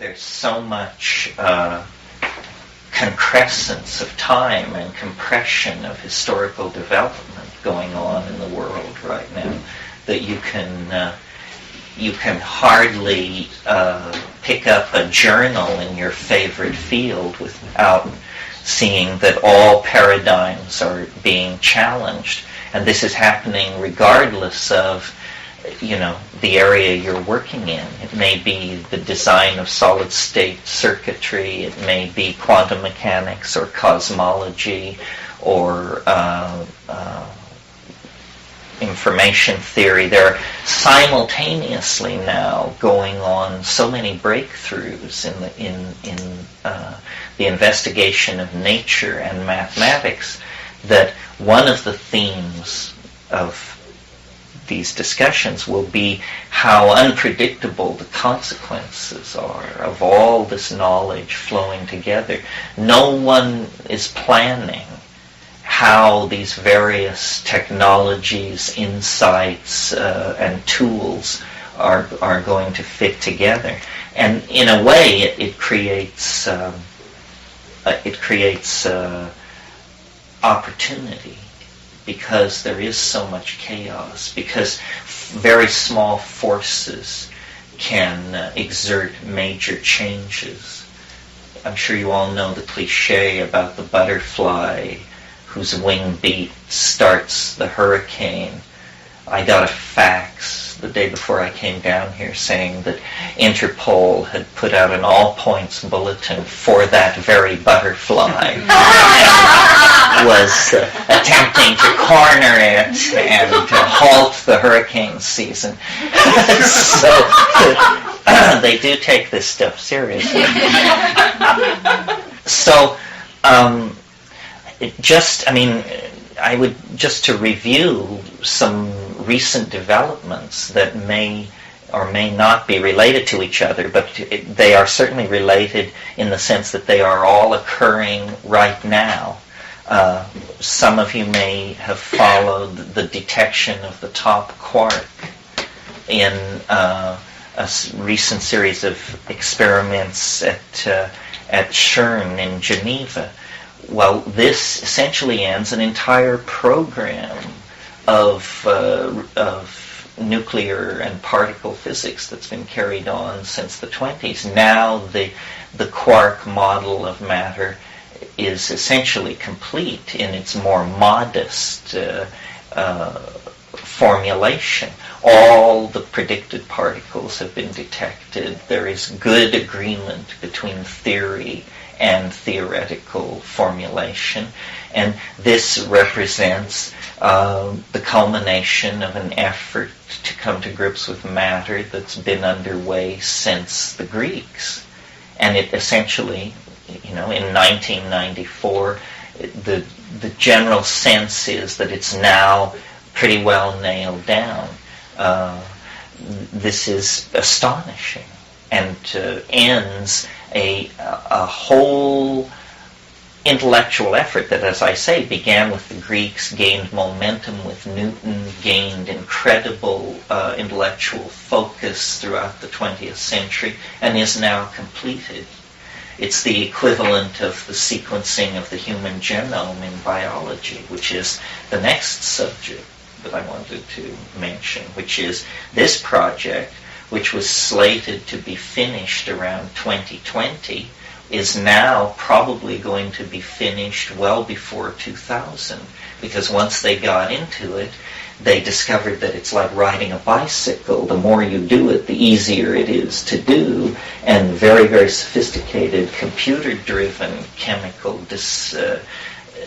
there's so much concrescence of time and compression of historical development going on in the world right now that you can hardly pick up a journal in your favorite field without seeing that all paradigms are being challenged. And this is happening regardless of, the area you're working in. It may be the design of solid-state circuitry, it may be quantum mechanics or cosmology or information theory. There are simultaneously now going on so many breakthroughs in the investigation of nature and mathematics that one of the themes of these discussions will be how unpredictable the consequences are of all this knowledge flowing together. No one is planning how these various technologies, insights, and tools are going to fit together. And in a way, it creates opportunity, because there is so much chaos, because very small forces can exert major changes. I'm sure you all know the cliche about the butterfly whose wing beat starts the hurricane. I got a fax the day before I came down here saying that Interpol had put out an all-points bulletin for that very butterfly and was attempting to corner it and to halt the hurricane season. So they do take this stuff seriously. So I would just to review some recent developments that may or may not be related to each other, but they are certainly related in the sense that they are all occurring right now. Some of you may have followed the detection of the top quark in a recent series of experiments at CERN in Geneva. Well, this essentially ends an entire program of nuclear and particle physics that's been carried on since the 20s. Now the quark model of matter is essentially complete in its more modest formulation. All the predicted particles have been detected. There is good agreement between theory and theoretical formulation. And this represents the culmination of an effort to come to grips with matter that's been underway since the Greeks. And it essentially, in 1994, the general sense is that it's now pretty well nailed down. This is astonishing and ends a whole intellectual effort that, as I say, began with the Greeks, gained momentum with Newton, gained incredible intellectual focus throughout the 20th century, and is now completed. It's the equivalent of the sequencing of the human genome in biology, which is the next subject that I wanted to mention, which is this project, which was slated to be finished around 2020, is now probably going to be finished well before 2000, because once they got into it, they discovered that it's like riding a bicycle. The more you do it, the easier it is to do, and very, very sophisticated computer-driven chemical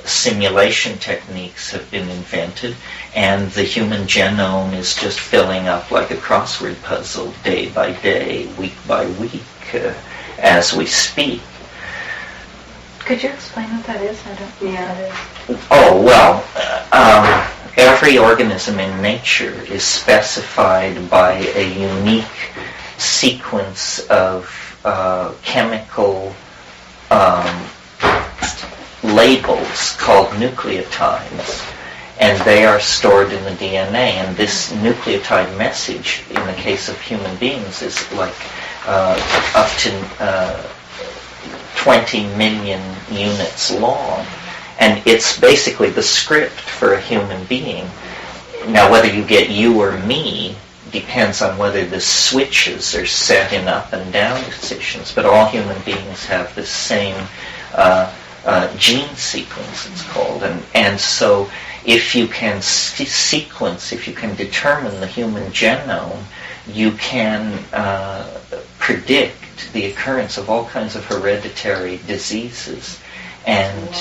simulation techniques have been invented, and the human genome is just filling up like a crossword puzzle day by day, week by week, as we speak. Could you explain what that is? I don't know what that is. Oh, well, every organism in nature is specified by a unique sequence of chemical labels called nucleotides, and they are stored in the DNA. And this nucleotide message, in the case of human beings, is like up to 20 million units long. And it's basically the script for a human being. Now, whether you get you or me depends on whether the switches are set in up and down positions, but all human beings have the same gene sequence, it's called. And so if you can sequence, if you can determine the human genome, you can predict the occurrence of all kinds of hereditary diseases and,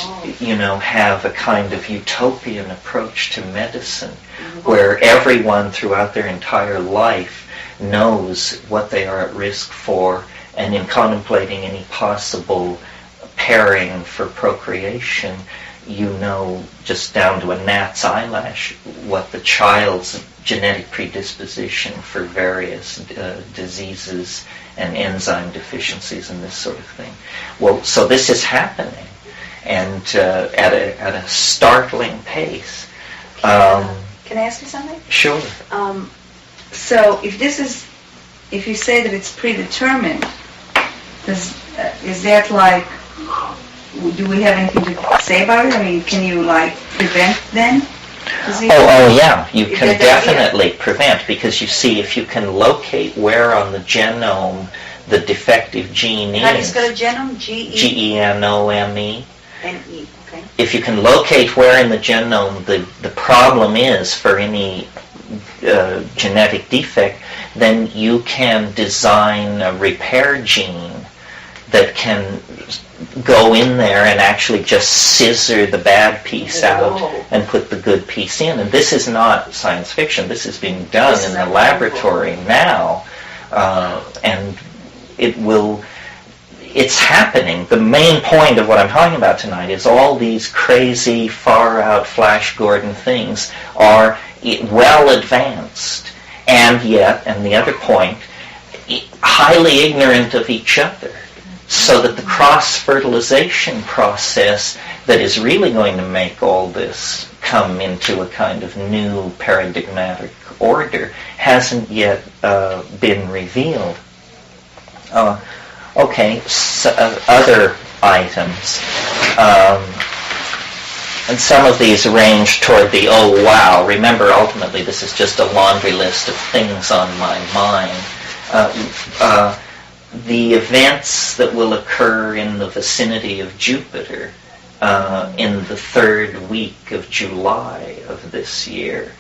have a kind of utopian approach to medicine where everyone throughout their entire life knows what they are at risk for, and in contemplating any possible pairing for procreation, just down to a gnat's eyelash what the child's genetic predisposition for various diseases and enzyme deficiencies and this sort of thing. Well, so this is happening, and at a startling pace. Can I ask you something? Sure. So if you say that it's predetermined, is that like, do we have anything to say about it? I mean, can you prevent then? Oh yeah, you can definitely prevent, because you see, if you can locate where on the genome the defective gene is. How do you spell genome? Genome. N-E, okay. If you can locate where in the genome the problem is for any genetic defect, then you can design a repair gene that can go in there and actually just scissor the bad piece out and put the good piece in. And this is not science fiction. This is being done in the laboratory now, and it's happening. The main point of what I'm talking about tonight is all these crazy, far-out Flash Gordon things are well advanced, and yet, and the other point, highly ignorant of each other. So that the cross-fertilization process that is really going to make all this come into a kind of new paradigmatic order hasn't yet been revealed. Okay, so, other items. And some of these range toward the, oh wow, remember ultimately this is just a laundry list of things on my mind. The events that will occur in the vicinity of Jupiter in the third week of July of this year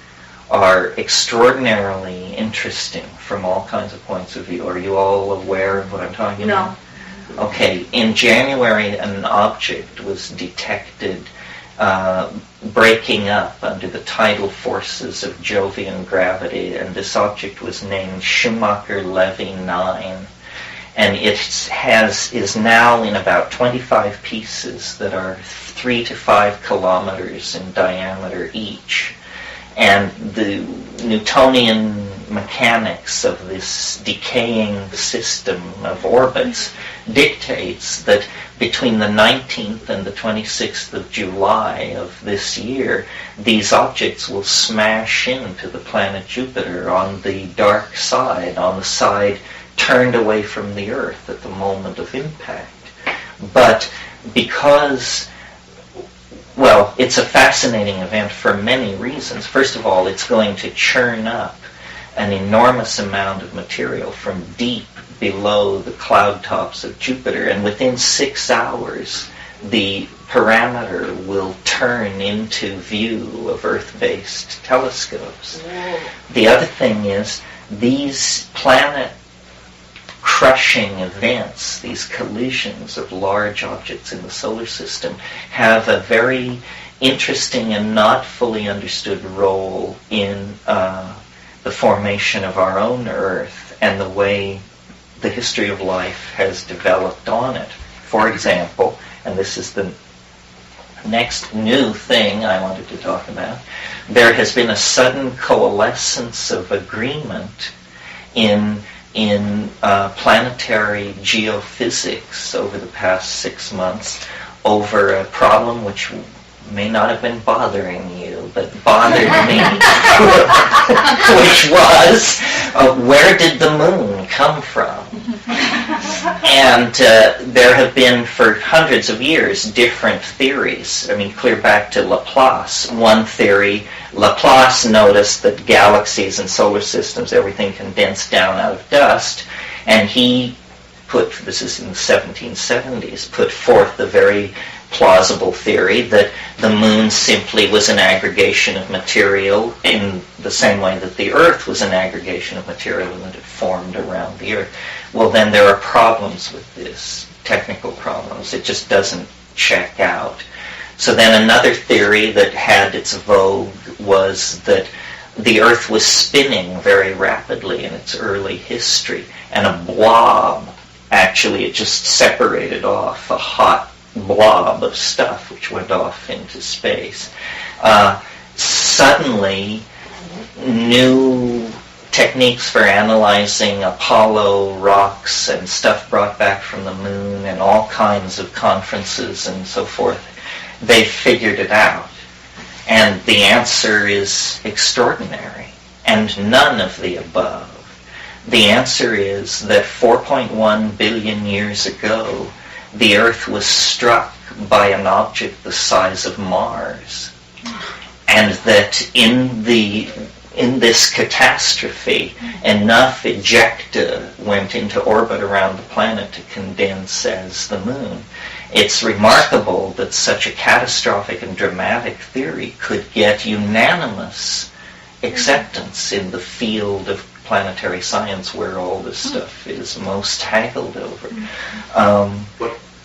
are extraordinarily interesting from all kinds of points of view. Are you all aware of what I'm talking about? No. Okay, in January an object was detected breaking up under the tidal forces of Jovian gravity, and this object was named Schumacher-Levy 9. And it is now in about 25 pieces that are 3 to 5 kilometers in diameter each. And the Newtonian mechanics of this decaying system of orbits dictates that between the 19th and the 26th of July of this year, these objects will smash into the planet Jupiter on the dark side, on the side turned away from the Earth at the moment of impact. But because, well, it's a fascinating event for many reasons. First of all, it's going to churn up an enormous amount of material from deep below the cloud tops of Jupiter, and within 6 hours, the parameter will turn into view of Earth-based telescopes. Whoa. The other thing is, these planet-crushing events, these collisions of large objects in the solar system, have a very interesting and not fully understood role in the formation of our own Earth and the way the history of life has developed on it. For example, and this is the next new thing I wanted to talk about, there has been a sudden coalescence of agreement in planetary geophysics over the past 6 months over a problem which may not have been bothering you, but bothered me, which was, where did the moon come from? And there have been, for hundreds of years, different theories. I mean, clear back to Laplace. One theory, Laplace noticed that galaxies and solar systems, everything condensed down out of dust, and he this is in the 1770s, put forth the very plausible theory that the moon simply was an aggregation of material in the same way that the Earth was an aggregation of material and that it formed around the Earth. Well, then there are problems with this, technical problems. It just doesn't check out. So then another theory that had its vogue was that the Earth was spinning very rapidly in its early history, and a blob, actually it just separated off, a hot blob of stuff which went off into space. Suddenly, new techniques for analyzing Apollo rocks and stuff brought back from the moon and all kinds of conferences and so forth, they figured it out. And the answer is extraordinary, and none of the above. The answer is that 4.1 billion years ago, the Earth was struck by an object the size of Mars, and that in this catastrophe, enough ejecta went into orbit around the planet to condense as the moon. It's remarkable that such a catastrophic and dramatic theory could get unanimous acceptance in the field of planetary science, where all this stuff is most haggled over.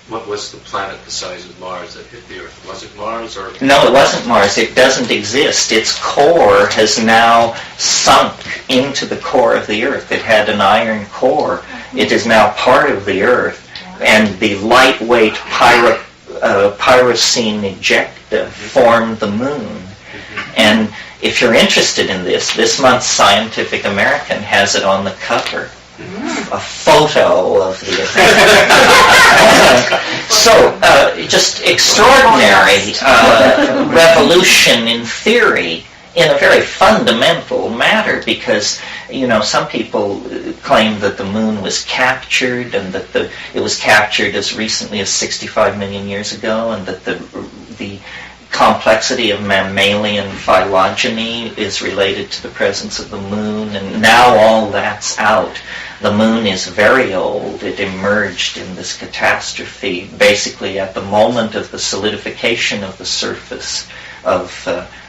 What was the planet the size of Mars that hit the Earth? Was it Mars or? No, it wasn't Mars. It doesn't exist. Its core has now sunk into the core of the Earth. It had an iron core. It is now part of the Earth, and the lightweight pyrocene ejecta formed the moon. And if you're interested in this month's Scientific American has it on the cover. A photo of the event. So, just extraordinary revolution in theory in a very fundamental matter, because, some people claim that the moon was captured, and that it was captured as recently as 65 million years ago, and that the complexity of mammalian phylogeny is related to the presence of the moon, and now all that's out. The moon is very old. It emerged in this catastrophe basically at the moment of the solidification of the surface of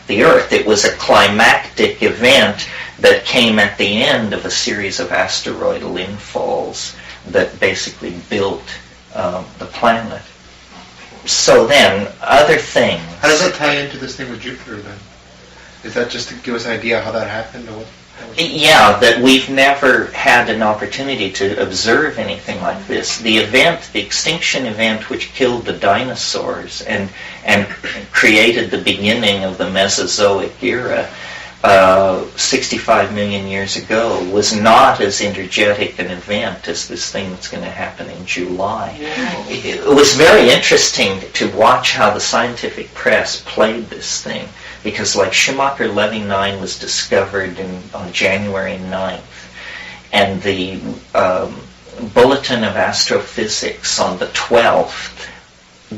the Earth. It was a climactic event that came at the end of a series of asteroidal infalls that basically built the planet. So then, other things. How does that tie into this thing with Jupiter then? Is that just to give us an idea how that happened? Or what? Yeah, that we've never had an opportunity to observe anything like this. The extinction event which killed the dinosaurs and created the beginning of the Mesozoic era 65 million years ago was not as energetic an event as this thing that's going to happen in July. It was very interesting to watch how the scientific press played this thing, because like Schumacher-Levy 9 was discovered on January 9th, and the Bulletin of Astrophysics on the 12th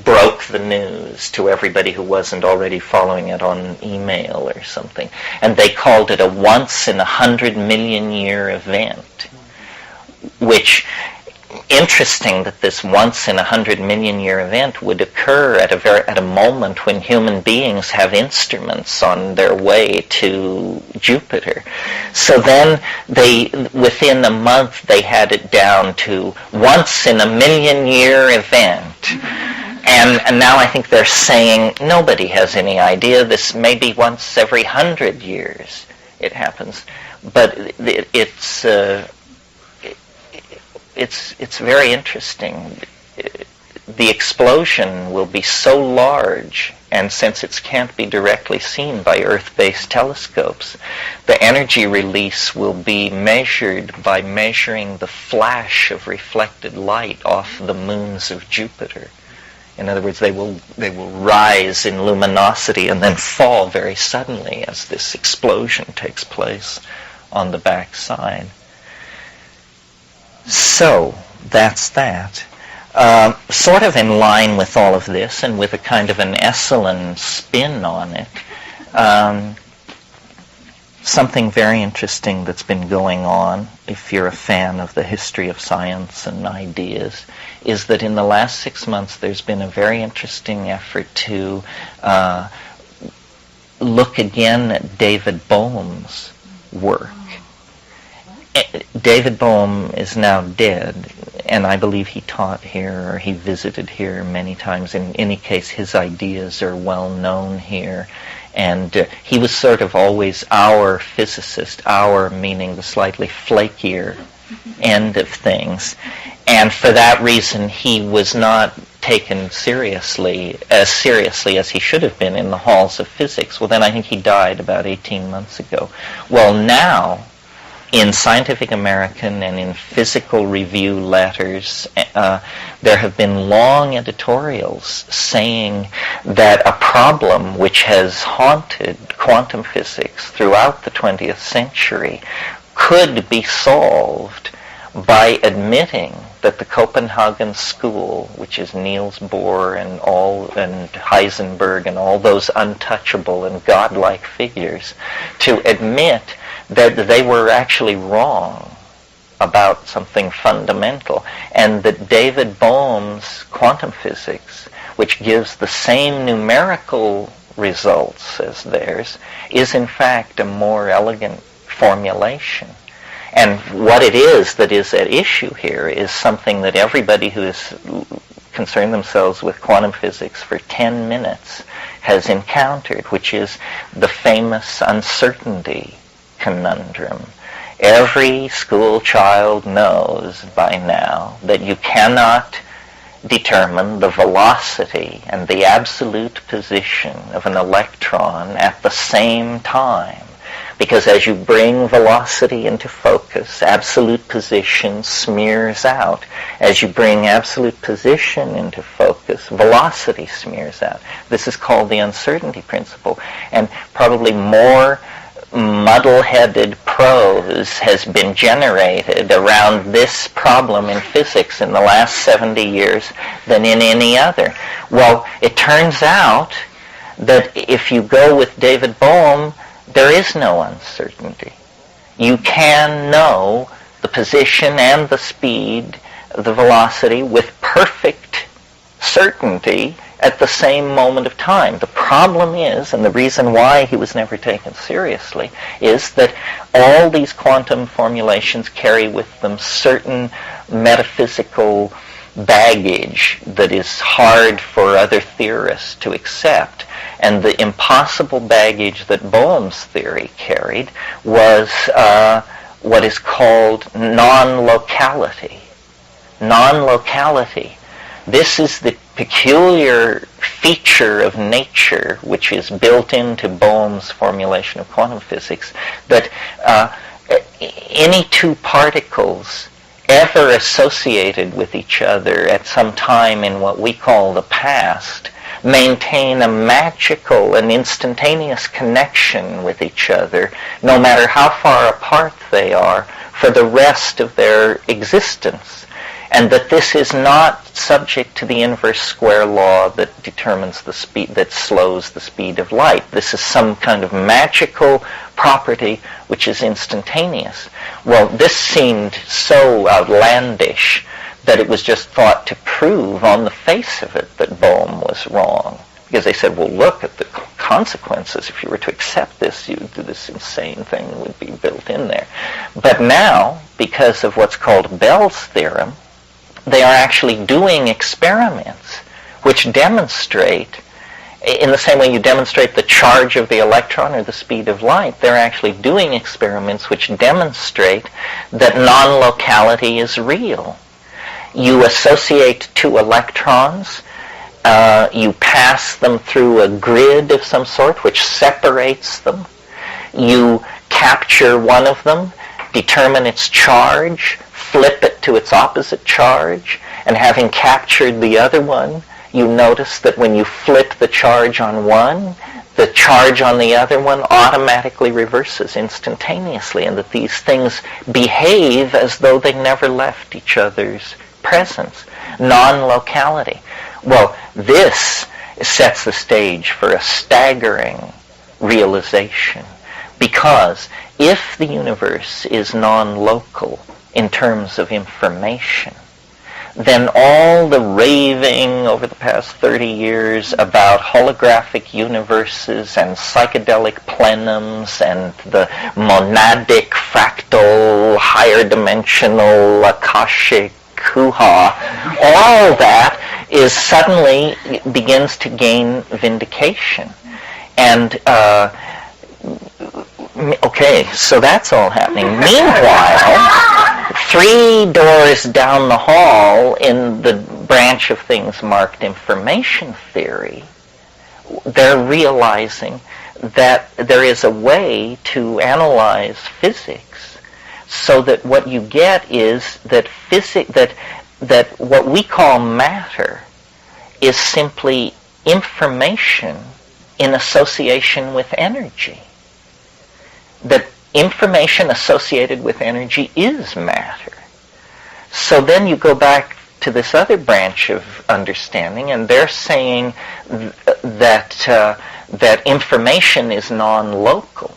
broke the news to everybody who wasn't already following it on email or something. And they called it a once-in-100-million-year event, which, interesting that this once-in-100-million-year event would occur at a moment when human beings have instruments on their way to Jupiter. So then within a month, they had it down to once-in-a-million-year event. And now I think they're saying nobody has any idea. This may be once every 100 years it happens. But it's very interesting. The explosion will be so large, and since it can't be directly seen by Earth-based telescopes, the energy release will be measured by measuring the flash of reflected light off the moons of Jupiter. In other words, they will rise in luminosity and then fall very suddenly as this explosion takes place on the backside. So, that's that. Sort of in line with all of this, and with a kind of an Esalen spin on it, something very interesting that's been going on, if you're a fan of the history of science and ideas, is that in the last 6 months there's been a very interesting effort to look again at David Bohm's work. David Bohm is now dead, and I believe he taught here or he visited here many times. In any case, his ideas are well known here. And he was sort of always our physicist, our meaning the slightly flakier end of things. And for that reason, he was not taken seriously as he should have been in the halls of physics. Well, then I think he died about 18 months ago. Well, now, in Scientific American and in Physical Review letters, there have been long editorials saying that a problem which has haunted quantum physics throughout the 20th century could be solved by admitting that the Copenhagen school, which is Niels Bohr and Heisenberg and all those untouchable and godlike figures, to admit that they were actually wrong about something fundamental, and that David Bohm's quantum physics, which gives the same numerical results as theirs, is in fact a more elegant formulation. And what it is that is at issue here is something that everybody who has concerned themselves with quantum physics for 10 minutes has encountered, which is the famous uncertainty conundrum. Every school child knows by now that you cannot determine the velocity and the absolute position of an electron at the same time, because as you bring velocity into focus, absolute position smears out. As you bring absolute position into focus, velocity smears out. This is called the uncertainty principle, and probably more muddle-headed prose has been generated around this problem in physics in the last 70 years than in any other. Well, it turns out that if you go with David Bohm, there is no uncertainty. You can know the position and the speed, the velocity, with perfect certainty at the same moment of time. The problem is, and the reason why he was never taken seriously, is that all these quantum formulations carry with them certain metaphysical baggage that is hard for other theorists to accept. And the impossible baggage that Bohm's theory carried was what is called non-locality. Non-locality. This is the peculiar feature of nature which is built into Bohm's formulation of quantum physics, that any two particles ever associated with each other at some time in what we call the past maintain a magical and instantaneous connection with each other, no matter how far apart they are, for the rest of their existence. And that this is not subject to the inverse square law that determines the speed, that slows the speed of light. This is some kind of magical property which is instantaneous. Well, this seemed so outlandish that it was just thought to prove on the face of it that Bohm was wrong. Because they said, well, look at the consequences. If you were to accept this, this insane thing would be built in there. But now, because of what's called Bell's theorem, they are actually doing experiments which demonstrate, in the same way you demonstrate the charge of the electron or the speed of light, they're actually doing experiments which demonstrate that non-locality is real. You associate two electrons, you pass them through a grid of some sort which separates them. You capture one of them, determine its charge, flip it to its opposite charge, and having captured the other one, you notice that when you flip the charge on one, the charge on the other one automatically reverses instantaneously, and that these things behave as though they never left each other's presence. Non-locality. Well, this sets the stage for a staggering realization, because if the universe is non-local in terms of information, then all the raving over the past 30 years about holographic universes and psychedelic plenums and the monadic, fractal, higher dimensional, akashic hoo-ha, all that is suddenly begins to gain vindication. And okay, so that's all happening. Meanwhile, 3 doors down the hall in the branch of things marked information theory, they're realizing that there is a way to analyze physics so that what you get is that that what we call matter is simply information in association with energy. That information associated with energy is matter. So then you go back to this other branch of understanding, and they're saying that information is non-local.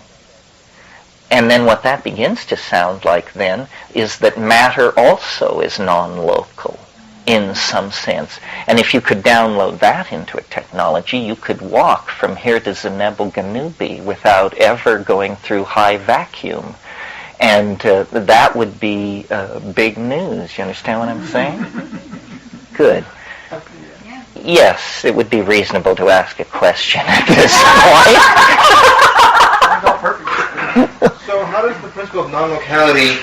And then what that begins to sound like then is that matter also is non-local in some sense. And if you could download that into a technology, you could walk from here to Zenebel Ganubi without ever going through high vacuum. And that would be big news. You understand what I'm saying? Good. Yes, it would be reasonable to ask a question at this point. So how does the principle of non-locality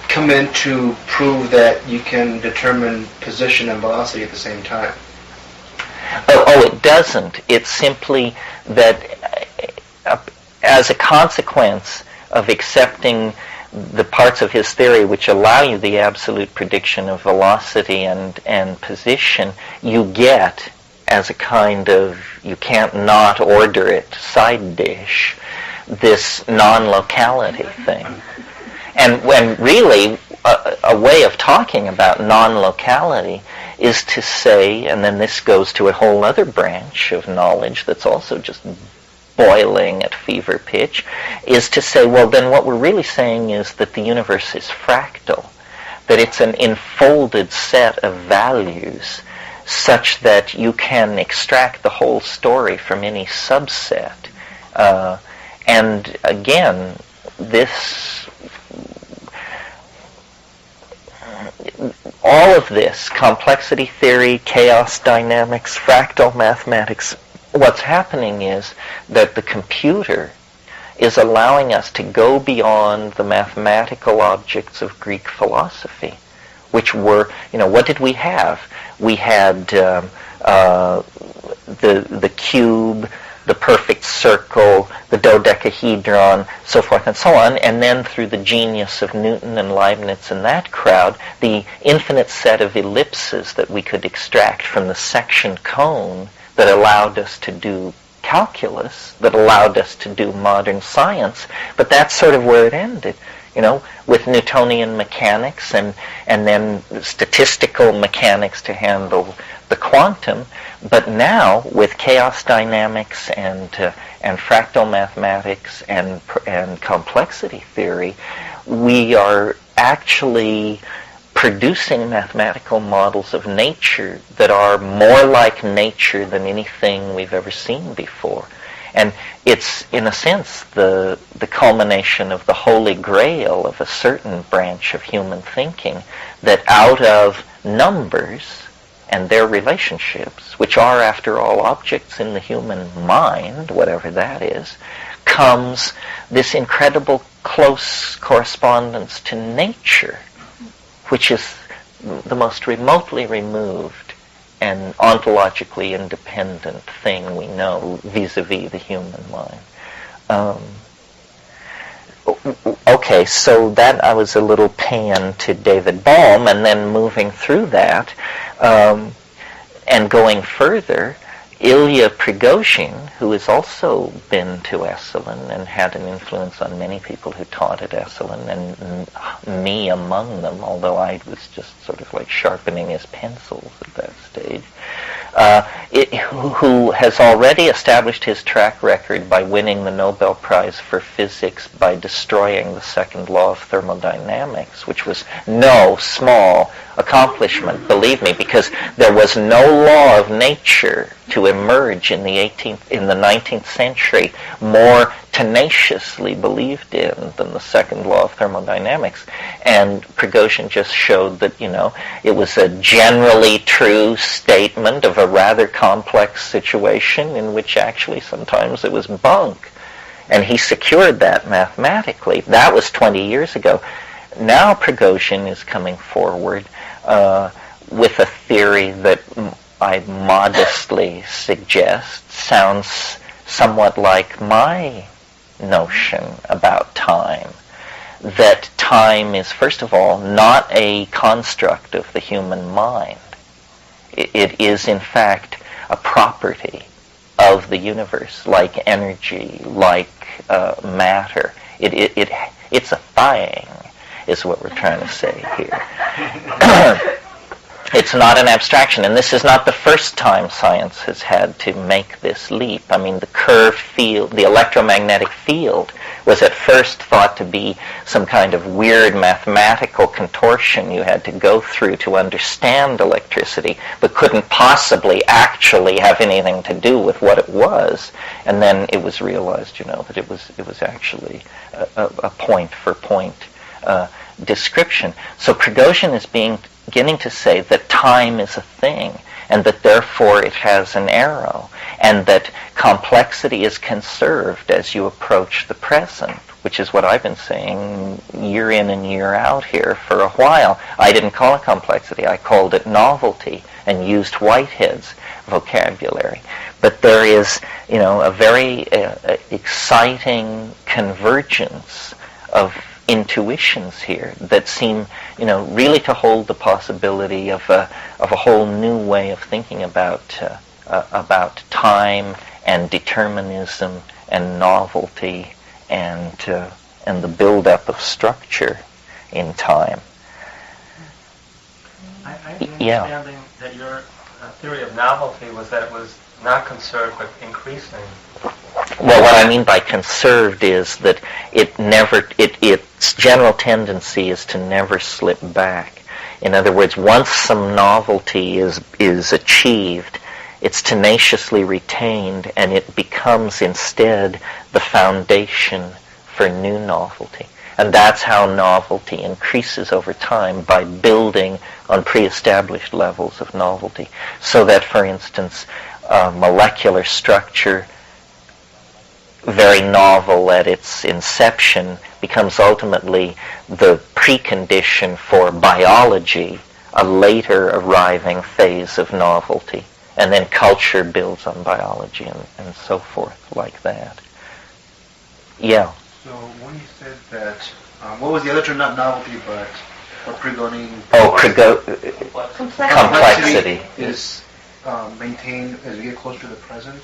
come in to prove that you can determine position and velocity at the same time? Oh, it doesn't. It's simply that as a consequence of accepting the parts of his theory which allow you the absolute prediction of velocity and position, you get, as a kind of, you can't not order it side dish, this non-locality thing. And when really a way of talking about non-locality is to say, and then this goes to a whole other branch of knowledge that's also just boiling at fever pitch, is to say, well, then what we're really saying is that the universe is fractal, that it's an enfolded set of values such that you can extract the whole story from any subset. And again, all of this, complexity theory, chaos dynamics, fractal mathematics, what's happening is that the computer is allowing us to go beyond the mathematical objects of Greek philosophy, which were, what did we have? We had the cube, the perfect circle, the dodecahedron, so forth and so on, and then through the genius of Newton and Leibniz and that crowd, the infinite set of ellipses that we could extract from the section cone that allowed us to do calculus, that allowed us to do modern science, but that's sort of where it ended, with Newtonian mechanics and then statistical mechanics to handle the quantum. But now, with chaos dynamics and fractal mathematics and complexity theory, we are actually producing mathematical models of nature that are more like nature than anything we've ever seen before. And it's, in a sense, the culmination of the holy grail of a certain branch of human thinking, that out of numbers and their relationships, which are, after all, objects in the human mind, whatever that is, comes this incredible close correspondence to nature, which is the most remotely removed and ontologically independent thing we know vis-a-vis the human mind. Okay, so that I was a little pan to David Bohm, and then moving through that and going further, Ilya Prigozhin, who has also been to Esalen and had an influence on many people who taught at Esalen, and me among them, although I was just sort of like sharpening his pencils at that stage, who has already established his track record by winning the Nobel Prize for Physics by destroying the second law of thermodynamics, which was no small accomplishment, believe me, because there was no law of nature to emerge in the 19th century more tenaciously believed in than the second law of thermodynamics. And Prigozhin just showed that, it was a generally true statement of a rather complex situation in which actually sometimes it was bunk. And he secured that mathematically. That was 20 years ago. Now Prigozhin is coming forward with a theory that I modestly suggest sounds somewhat like my notion about time. That time is, first of all, not a construct of the human mind. It is, in fact, a property of the universe, like energy, like matter. It's a thing, is what we're trying to say here. It's not an abstraction, and this is not the first time science has had to make this leap. I mean, the curved field, the electromagnetic field, was at first thought to be some kind of weird mathematical contortion you had to go through to understand electricity, but couldn't possibly actually have anything to do with what it was. And then it was realized, that it was actually a point-for-point description. So Prigozhin is beginning to say that time is a thing, and that therefore it has an arrow, and that complexity is conserved as you approach the present, which is what I've been saying year in and year out here for a while. I didn't call it complexity, I called it novelty, and used Whitehead's vocabulary. But there is, a very exciting convergence of intuitions here that seem, really to hold the possibility of a whole new way of thinking about time and determinism and novelty and the build-up of structure in time. I have the understanding that your theory of novelty was that it was not conserved but increasing. Well, what I mean by conserved is that its general tendency is to never slip back. In other words, once some novelty is achieved, it's tenaciously retained, and it becomes instead the foundation for new novelty. And that's how novelty increases over time, by building on pre-established levels of novelty. So that, for instance, molecular structure, very novel at its inception, becomes ultimately the precondition for biology, a later arriving phase of novelty. And then culture builds on biology and so forth, like that. Yeah. So when you said that, what was the other term? Not novelty, but Prigozhin. Complexity is maintained as we get closer to the present.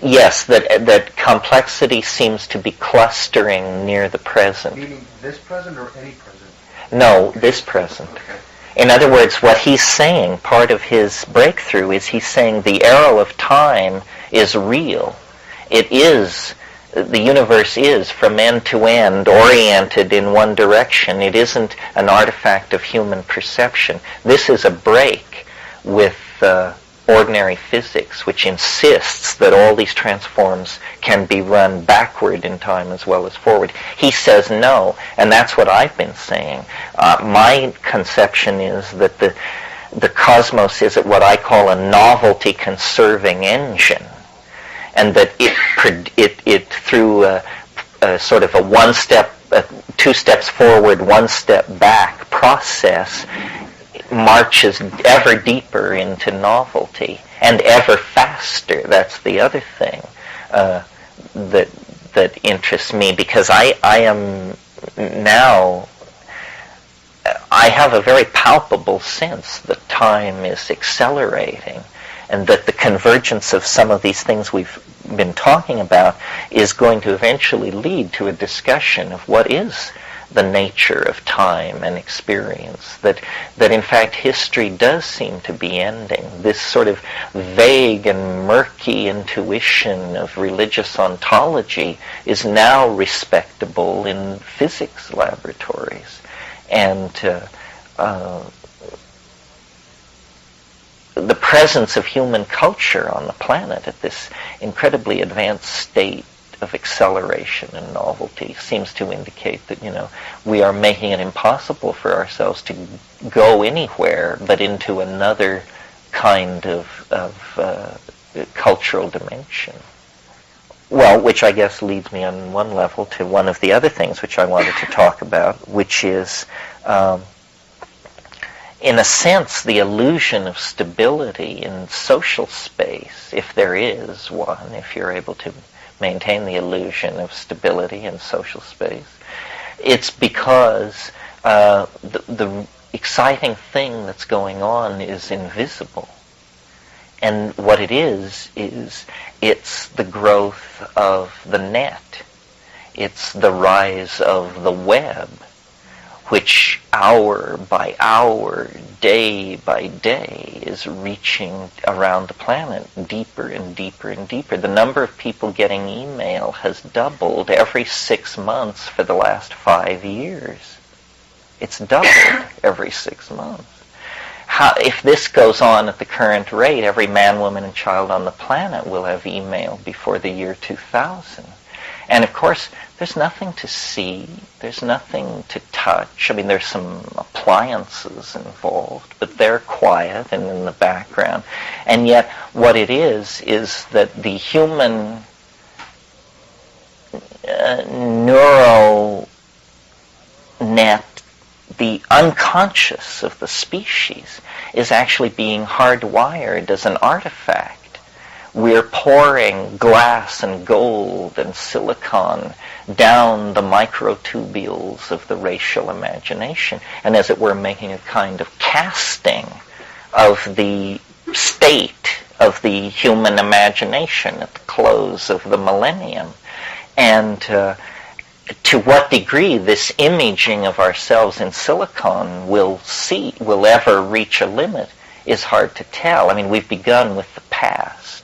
Yes, that complexity seems to be clustering near the present. Meaning this present or any present? No, this present. Okay. In other words, what he's saying, part of his breakthrough, is he's saying the arrow of time is real. It is, the universe is from end to end oriented in one direction. It isn't an artifact of human perception. This is a break with ordinary physics, which insists that all these transforms can be run backward in time as well as forward. He says no, and that's what I've been saying. My conception is that the cosmos is what I call a novelty-conserving engine, and that it through a sort of a one-step, two steps forward, one step back process, marches ever deeper into novelty and ever faster. That's the other thing that interests me, because I am now, I have a very palpable sense that time is accelerating, and that the convergence of some of these things we've been talking about is going to eventually lead to a discussion of what is the nature of time and experience, that in fact history does seem to be ending. This sort of vague and murky intuition of religious ontology is now respectable in physics laboratories. And the presence of human culture on the planet at this incredibly advanced state of acceleration and novelty seems to indicate that, we are making it impossible for ourselves to go anywhere but into another kind of cultural dimension. Well, which I guess leads me on one level to one of the other things which I wanted to talk about, which is, in a sense, the illusion of stability in social space, if there is one, if you're able to maintain the illusion of stability in social space. It's because the exciting thing that's going on is invisible. And what it is it's the growth of the net. It's the rise of the web, which hour by hour, day by day, is reaching around the planet deeper and deeper and deeper. The number of people getting email has doubled every 6 months for the last 5 years. It's doubled every 6 months. If this goes on at the current rate, every man, woman, and child on the planet will have email before the year 2000. And of course, there's nothing to see, there's nothing to touch. I mean, there's some appliances involved, but they're quiet and in the background. And yet, what it is that the human neural net, the unconscious of the species, is actually being hardwired as an artifact. We're pouring glass and gold and silicon down the microtubules of the racial imagination, and as it were, making a kind of casting of the state of the human imagination at the close of the millennium. And to what degree this imaging of ourselves in silicon will ever reach a limit is hard to tell. I mean, we've begun with the past.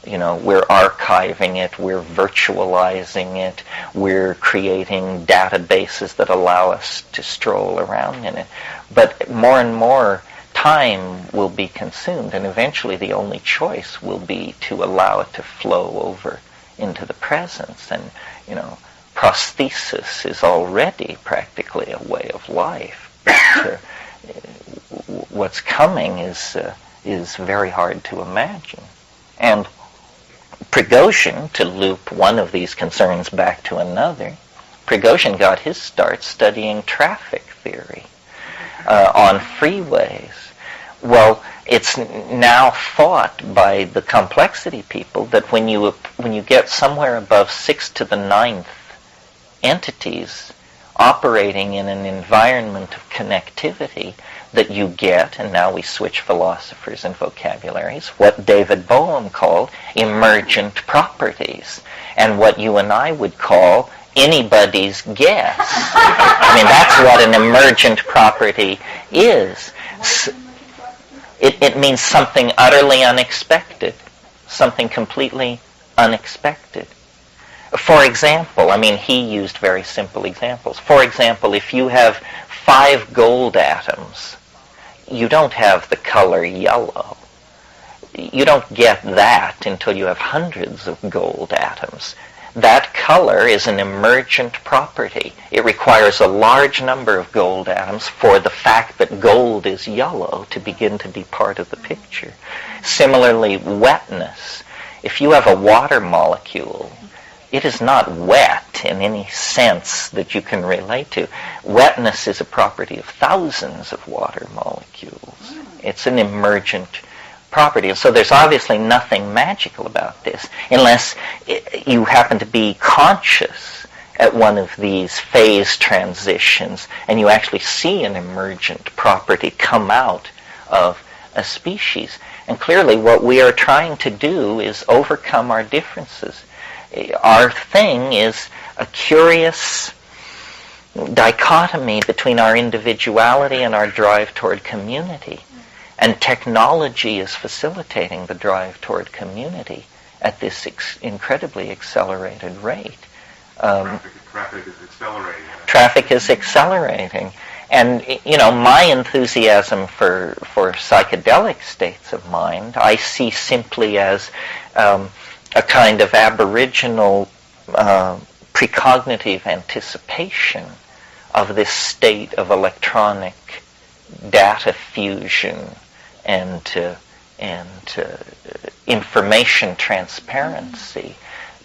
We're archiving it, we're virtualizing it, we're creating databases that allow us to stroll around in it. But more and more time will be consumed, and eventually the only choice will be to allow it to flow over into the presence. And, prosthesis is already practically a way of life. But, what's coming is very hard to imagine. And Prigozhin, to loop one of these concerns back to another, Prigozhin got his start studying traffic theory on freeways. Well, it's now thought by the complexity people that when you get somewhere above 6 to the 9th entities operating in an environment of connectivity, that you get, and now we switch philosophers and vocabularies, what David Bohm called emergent properties, and what you and I would call anybody's guess. I mean, that's what an emergent property is. It means something utterly unexpected, something completely unexpected. For example, I mean, he used very simple examples. For example, if you have 5 gold atoms, you don't have the color yellow. You don't get that until you have hundreds of gold atoms. That color is an emergent property. It requires a large number of gold atoms for the fact that gold is yellow to begin to be part of the picture. Similarly, wetness. If you have a water molecule, it is not wet in any sense that you can relate to. Wetness is a property of thousands of water molecules. It's an emergent property. And so there's obviously nothing magical about this, unless you happen to be conscious at one of these phase transitions and you actually see an emergent property come out of a species. And clearly what we are trying to do is overcome our differences. Our thing is a curious dichotomy between our individuality and our drive toward community. And technology is facilitating the drive toward community at this incredibly accelerated rate. Traffic is accelerating. Traffic is accelerating. And, my enthusiasm for psychedelic states of mind, I see simply as a kind of aboriginal precognitive anticipation of this state of electronic data fusion and information transparency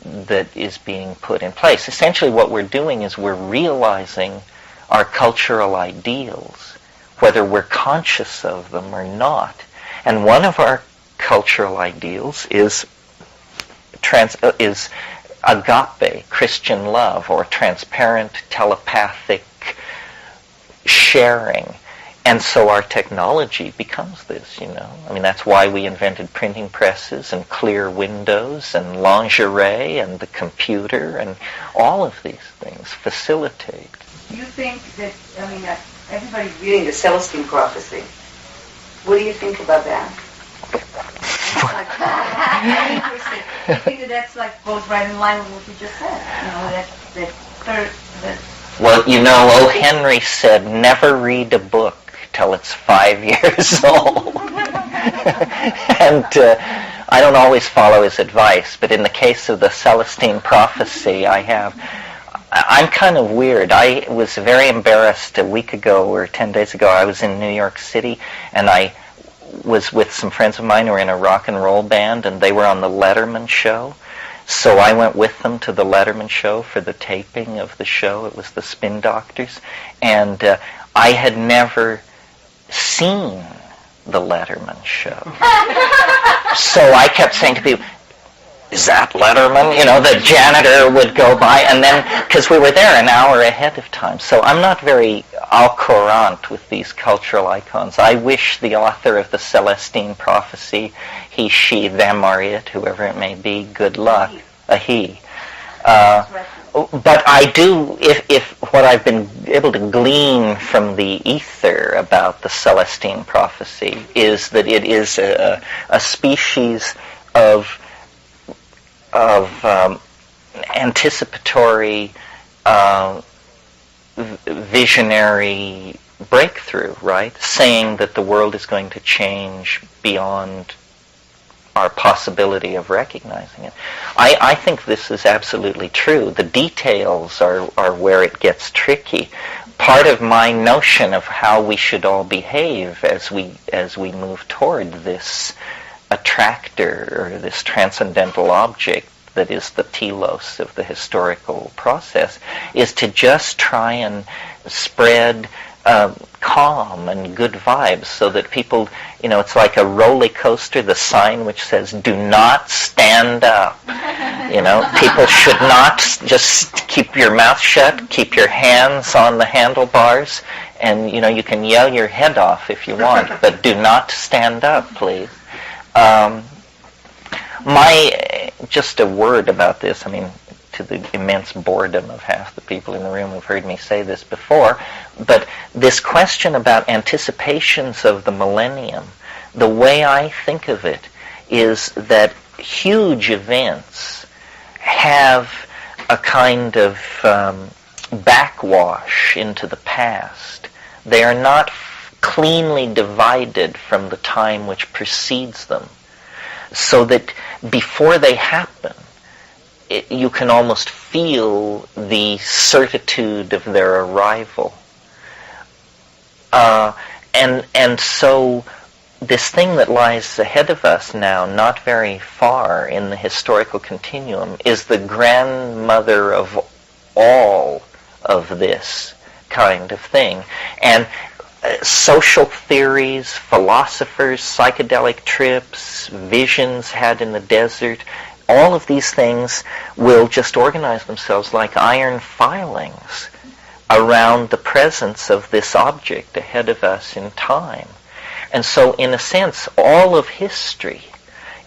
that is being put in place. Essentially what we're doing is we're realizing our cultural ideals, whether we're conscious of them or not. And one of our cultural ideals is agape, Christian love, or transparent telepathic sharing. And so our technology becomes this, that's why we invented printing presses and clear windows and lingerie and the computer, and all of these things facilitate. Do you think that, everybody's reading the Celestine prophecy. What do you think about that? Interesting. Do you think that's goes right in line with what you just said? Well, O. Henry said, never read a book till it's 5 years old. And I don't always follow his advice, but in the case of the Celestine prophecy, I'm kind of weird. I was very embarrassed a week ago or 10 days ago. I was in New York City, and I was with some friends of mine who were in a rock and roll band, and they were on the Letterman show. So I went with them to the Letterman show for the taping of the show. It was the Spin Doctors. And I had never seen the Letterman show. So I kept saying to people, is that Letterman? The janitor would go by, and then, because we were there an hour ahead of time. So I'm not very au courant with these cultural icons. I wish the author of the Celestine prophecy, he, she, them, or it, whoever it may be, good luck. A he. But I do, if what I've been able to glean from the ether about the Celestine prophecy is that it is a species of anticipatory, visionary breakthrough, right? Saying that the world is going to change beyond our possibility of recognizing it. I think this is absolutely true. The details are where it gets tricky. Part of my notion of how we should all behave as we move toward this attractor or this transcendental object that is the telos of the historical process is to just try and spread calm and good vibes so that people, it's like a roller coaster, the sign which says, do not stand up. People should not just keep your mouth shut, keep your hands on the handlebars, and, you can yell your head off if you want, but do not stand up, please. Just a word about this, to the immense boredom of half the people in the room who've heard me say this before, but this question about anticipations of the millennium, the way I think of it is that huge events have a kind of backwash into the past. They are not cleanly divided from the time which precedes them, so that before they happen, you can almost feel the certitude of their arrival. And so this thing that lies ahead of us now, not very far in the historical continuum, is the grandmother of all of this kind of thing. And social theories, philosophers, psychedelic trips, visions had in the desert, all of these things will just organize themselves like iron filings around the presence of this object ahead of us in time. And so, in a sense, all of history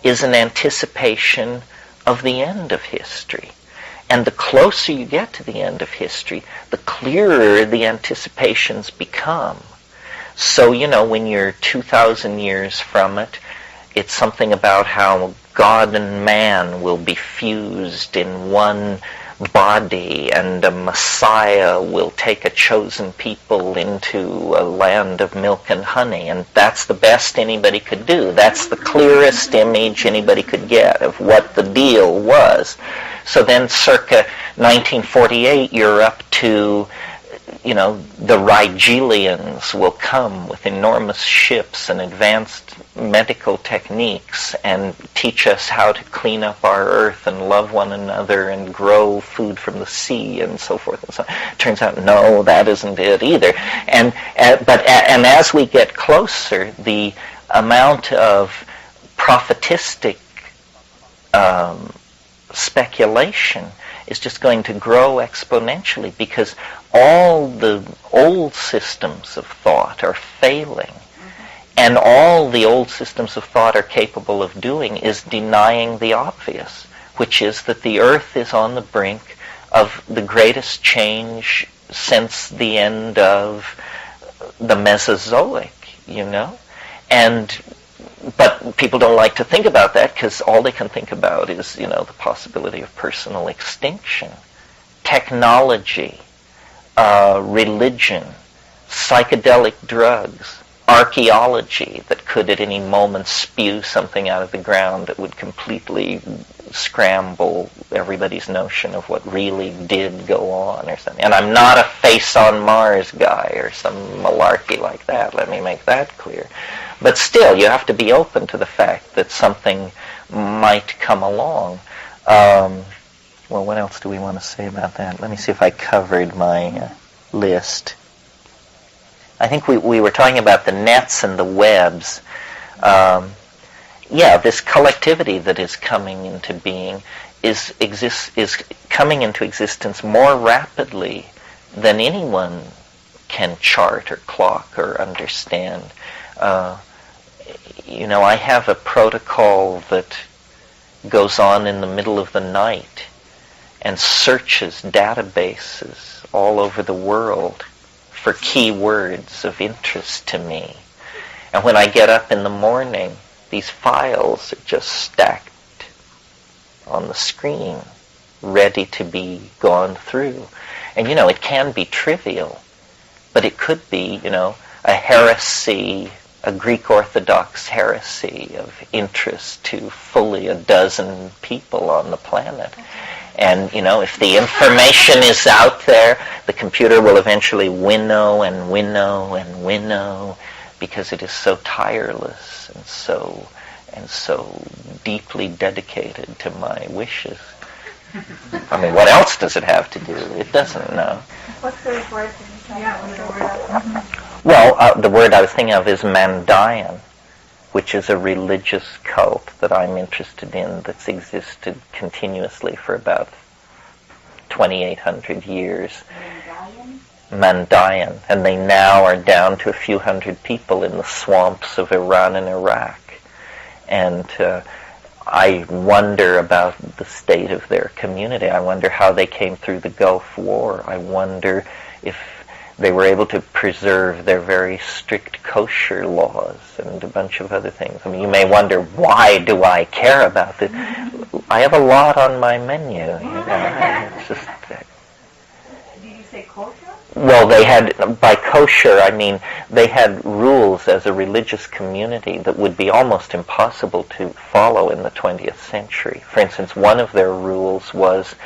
is an anticipation of the end of history. And the closer you get to the end of history, the clearer the anticipations become. So, when you're 2,000 years from it, it's something about how God and man will be fused in one body, and a Messiah will take a chosen people into a land of milk and honey, and that's the best anybody could do. That's the clearest image anybody could get of what the deal was. So then circa 1948, you're up to, the Rigelians will come with enormous ships and advanced medical techniques and teach us how to clean up our earth and love one another and grow food from the sea and so forth and so on. Turns out, no, that isn't it either. And as we get closer, the amount of prophetistic speculation is just going to grow exponentially, because all the old systems of thought are failing. And all the old systems of thought are capable of doing is denying the obvious, which is that the earth is on the brink of the greatest change since the end of the Mesozoic, But people don't like to think about that, because all they can think about is, the possibility of personal extinction. Technology, religion, psychedelic drugs, archaeology that could at any moment spew something out of the ground that would completely scramble everybody's notion of what really did go on or something. And I'm not a face on Mars guy or some malarkey like that, let me make that clear. But still, you have to be open to the fact that something might come along. Well, what else do we want to say about that? Let me see if I covered my list. I think we were talking about the nets and the webs. This collectivity that is coming into being is coming into existence more rapidly than anyone can chart or clock or understand. I have a protocol that goes on in the middle of the night and searches databases all over the world for keywords of interest to me. And when I get up in the morning, these files are just stacked on the screen, ready to be gone through. And, it can be trivial, but it could be, a heresy, a Greek Orthodox heresy of interest to fully a dozen people on the planet. And, if the information is out there, the computer will eventually winnow and winnow and winnow, because it is so tireless and so deeply dedicated to my wishes. I mean, what else does it have to do? It doesn't know. What's the word? Well, the word I was thinking of is Mandaean, which is a religious cult that I'm interested in that's existed continuously for about 2,800 years. Mandaean. And they now are down to a few hundred people in the swamps of Iran and Iraq. And I wonder about the state of their community. I wonder how they came through the Gulf War. I wonder if they were able to preserve their very strict kosher laws and a bunch of other things. I mean, you may wonder, why do I care about this? I have a lot on my menu. It's just, Did you say kosher? well, they had, by kosher, I mean, they had rules as a religious community that would be almost impossible to follow in the 20th century. For instance, one of their rules was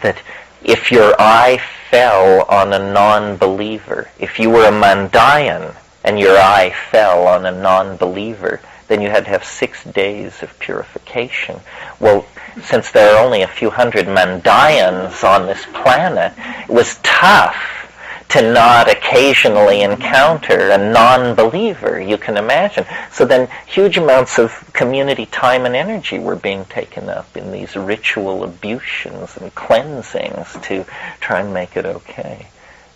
that if your eye fell on a non-believer, if you were a Mandaean and your eye fell on a non-believer, then you had to have 6 days of purification. Well, since there are only a few hundred Mandaeans on this planet, it was tough to not occasionally encounter a non-believer, you can imagine. So then huge amounts of community time and energy were being taken up in these ritual ablutions and cleansings to try and make it okay.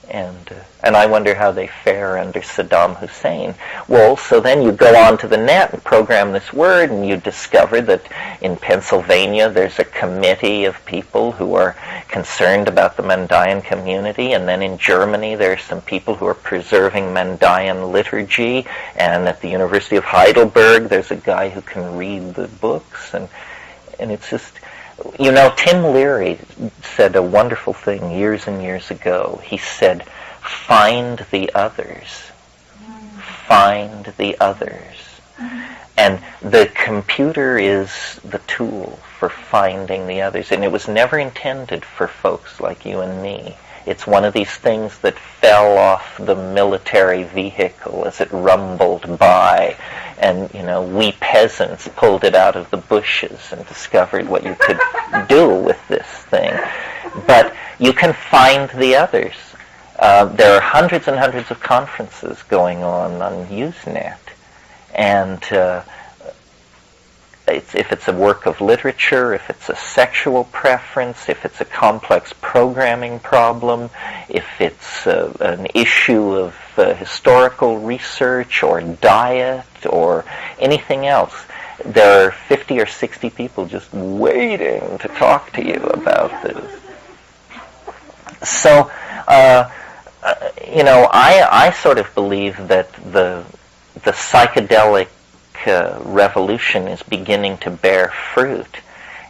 And I wonder how they fare under Saddam Hussein. Well, so then you go onto the net and program this word, and you discover that in Pennsylvania there's a committee of people who are concerned about the Mandaean community, and then in Germany there's some people who are preserving Mandaean liturgy, and at the University of Heidelberg there's a guy who can read the books, and it's just... You know, Tim Leary said a wonderful thing years and years ago. He said, find the others. Find the others. And the computer is the tool for finding the others. And it was never intended for folks like you and me. It's one of these things that fell off the military vehicle as it rumbled by. And, you know, we peasants pulled it out of the bushes and discovered what you could do with this thing. But you can find the others. There are hundreds and hundreds of conferences going on Usenet. And if it's a work of literature, if it's a sexual preference, if it's a complex programming problem, if it's an issue of historical research or diet or anything else, there are 50 or 60 people just waiting to talk to you about this. So, you know, I sort of believe that the psychedelic revolution is beginning to bear fruit,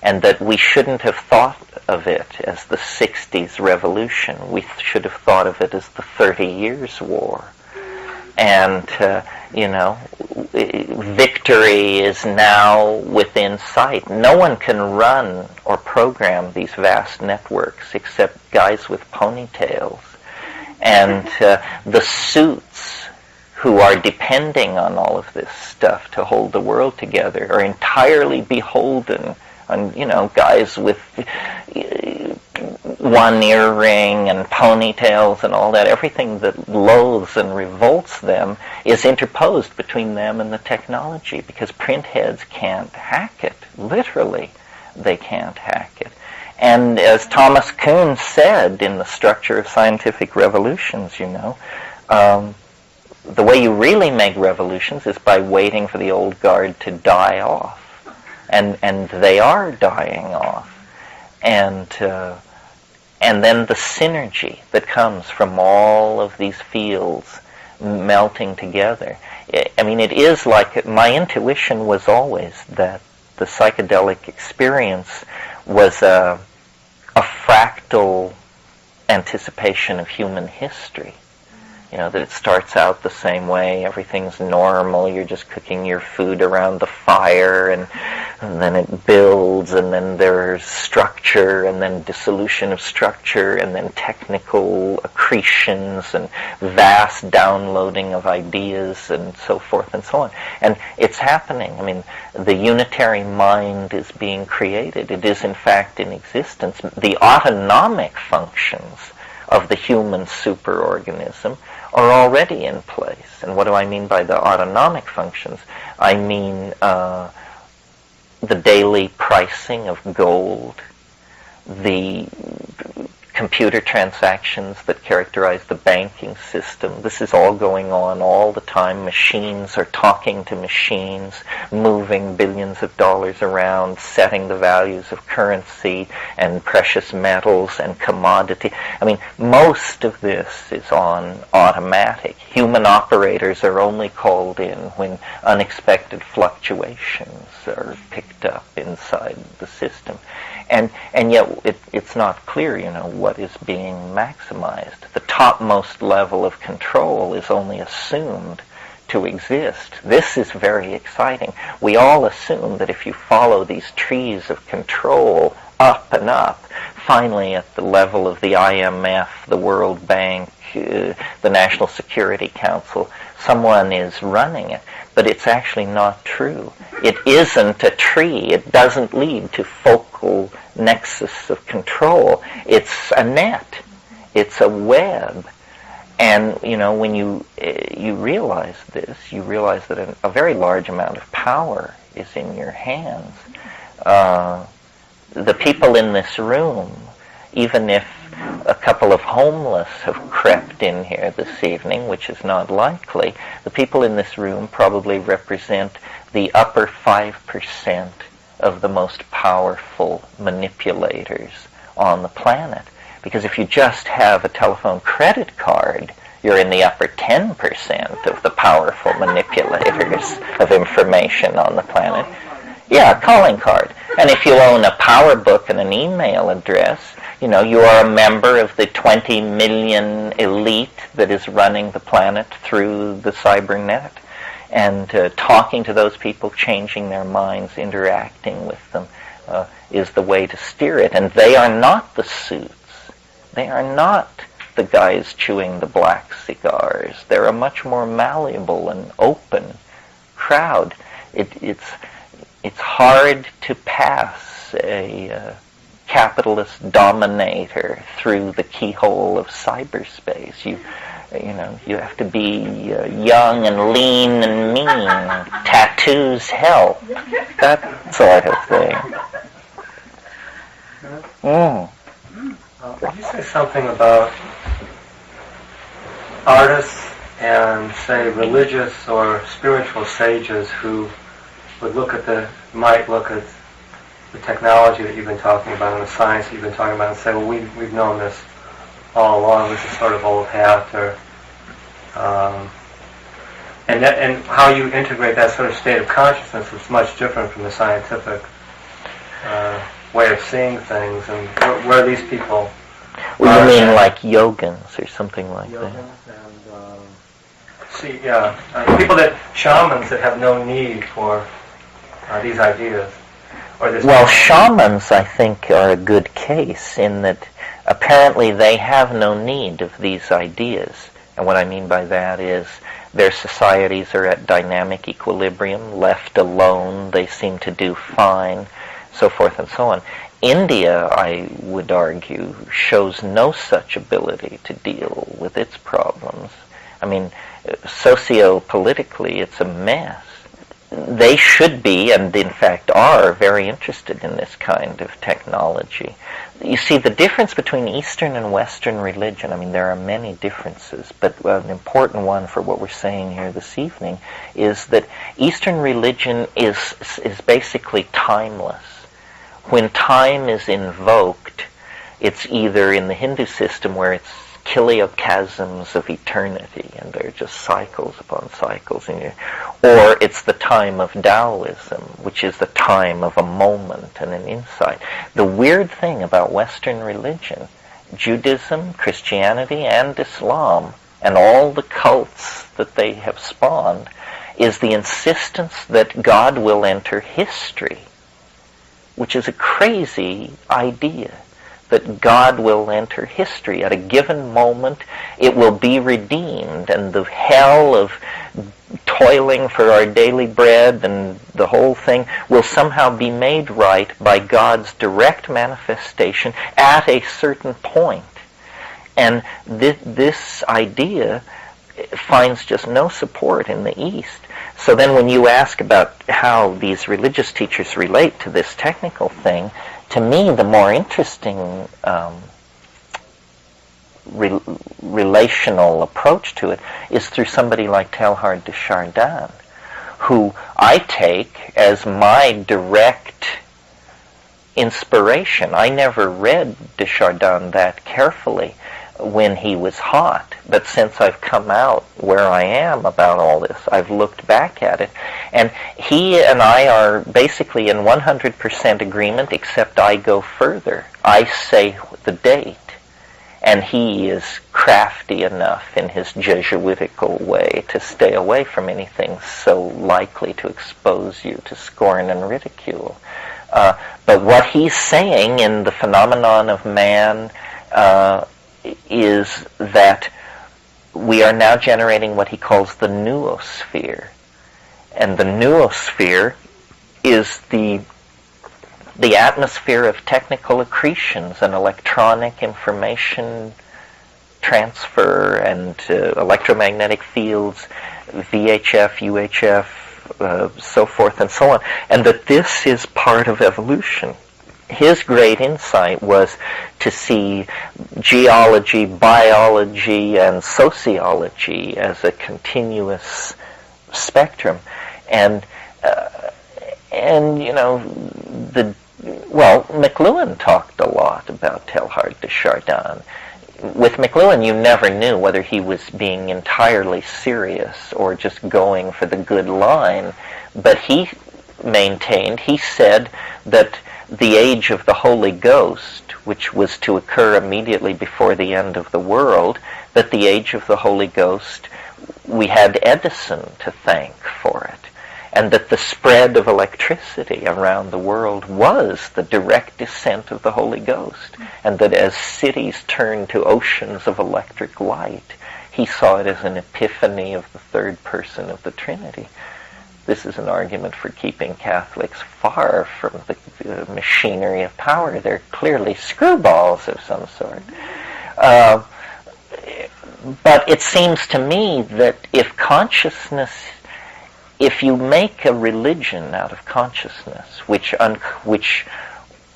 and that we shouldn't have thought of it as the 60s revolution. We should have thought of it as the 30 Years' War. And, you know, victory is now within sight. No one can run or program these vast networks except guys with ponytails. And the suits who are depending on all of this stuff to hold the world together are entirely beholden on, you know, guys with one earring and ponytails and all that. Everything that loathes and revolts them is interposed between them and the technology, because printheads can't hack it. Literally, they can't hack it. And as Thomas Kuhn said in The Structure of Scientific Revolutions, you know, the way you really make revolutions is by waiting for the old guard to die off. And they are dying off. And then the synergy that comes from all of these fields melting together. I mean, it is like, my intuition was always that the psychedelic experience was a fractal anticipation of human history. You know, that it starts out the same way, everything's normal, you're just cooking your food around the fire, and then it builds, and then there's structure, and then dissolution of structure, and then technical accretions, and vast downloading of ideas, and so forth and so on. And it's happening. I mean, the unitary mind is being created. It is, in fact, in existence. The autonomic functions of the human superorganism are already in place. And what do I mean by the autonomic functions? I mean the daily pricing of gold, the computer transactions that characterize the banking system. This is all going on all the time. Machines are talking to machines, moving billions of dollars around, setting the values of currency and precious metals and commodity. I mean, most of this is on automatic. Human operators are only called in when unexpected fluctuations are picked up inside the system. And yet it's not clear, you know, what is being maximized. The topmost level of control is only assumed to exist. This is very exciting. We all assume that if you follow these trees of control up and up, finally at the level of the IMF, the World Bank, the National Security Council, someone is running it. But it's actually not true. It isn't a tree. It doesn't lead to focal nexus of control. It's a net. It's a web. And, you know, when you realize this, you realize that a very large amount of power is in your hands. The people in this room, even if a couple of homeless have crept in here this evening, which is not likely, the people in this room probably represent the upper 5% of the most powerful manipulators on the planet. Because if you just have a telephone credit card, you're in the upper 10% of the powerful manipulators of information on the planet. Yeah, a calling card. And if you own a power book and an email address, you know, you are a member of the 20 million elite that is running the planet through the cybernet. And talking to those people, changing their minds, interacting with them, is the way to steer it. And they are not the suits. They are not the guys chewing the black cigars. They're a much more malleable and open crowd. It's hard to pass a capitalist dominator through the keyhole of cyberspace. You have to be young and lean and mean. Tattoos help. That sort of thing. Could you say something about artists and, say, religious or spiritual sages who would might look at the technology that you've been talking about and the science that you've been talking about and say, well, we've known this all along. This is sort of old hat, or and how you integrate that sort of state of consciousness is much different from the scientific way of seeing things, and where these people. Well, you mean like yogins or something like that? And people shamans that have no need for these ideas. Well, shamans, I think, are a good case in that apparently they have no need of these ideas. And what I mean by that is their societies are at dynamic equilibrium, left alone, they seem to do fine, so forth and so on. India, I would argue, shows no such ability to deal with its problems. I mean, socio-politically, it's a mess. They should be, and in fact are, very interested in this kind of technology. You see, the difference between Eastern and Western religion, I mean, there are many differences, but an important one for what we're saying here this evening is that Eastern religion is basically timeless. When time is invoked, it's either in the Hindu system where it's chasms of eternity, and they're just cycles upon cycles, or it's the time of Taoism, which is the time of a moment and an insight. The weird thing about Western religion, Judaism, Christianity, and Islam, and all the cults that they have spawned, is the insistence that God will enter history, which is a crazy idea. That God will enter history. At a given moment, it will be redeemed, and the hell of toiling for our daily bread and the whole thing will somehow be made right by God's direct manifestation at a certain point. And this idea finds just no support in the East. So then when you ask about how these religious teachers relate to this technical thing, to me, the more interesting relational approach to it is through somebody like Teilhard de Chardin, who I take as my direct inspiration. I never read de Chardin that carefully when he was hot, but since I've come out where I am about all this, I've looked back at it, and he and I are basically in 100% agreement, except I go further. I say the date, and he is crafty enough in his Jesuitical way to stay away from anything so likely to expose you to scorn and ridicule. But what he's saying in The Phenomenon of Man is that we are now generating what he calls the noosphere. And the noosphere is the atmosphere of technical accretions and electronic information transfer and electromagnetic fields, VHF, UHF, so forth and so on. And that this is part of evolution. his great insight was to see geology, biology, and sociology as a continuous spectrum, and McLuhan talked a lot about Teilhard de Chardin. With McLuhan, you never knew whether he was being entirely serious or just going for the good line, but he said that the age of the Holy Ghost, which was to occur immediately before the end of the world, that the age of the Holy Ghost, we had Edison to thank for it, and that the spread of electricity around the world was the direct descent of the Holy Ghost, and that as cities turned to oceans of electric light, he saw it as an epiphany of the third person of the Trinity. This is an argument for keeping Catholics far from the machinery of power. They're clearly screwballs of some sort. But it seems to me that if you make a religion out of consciousness, which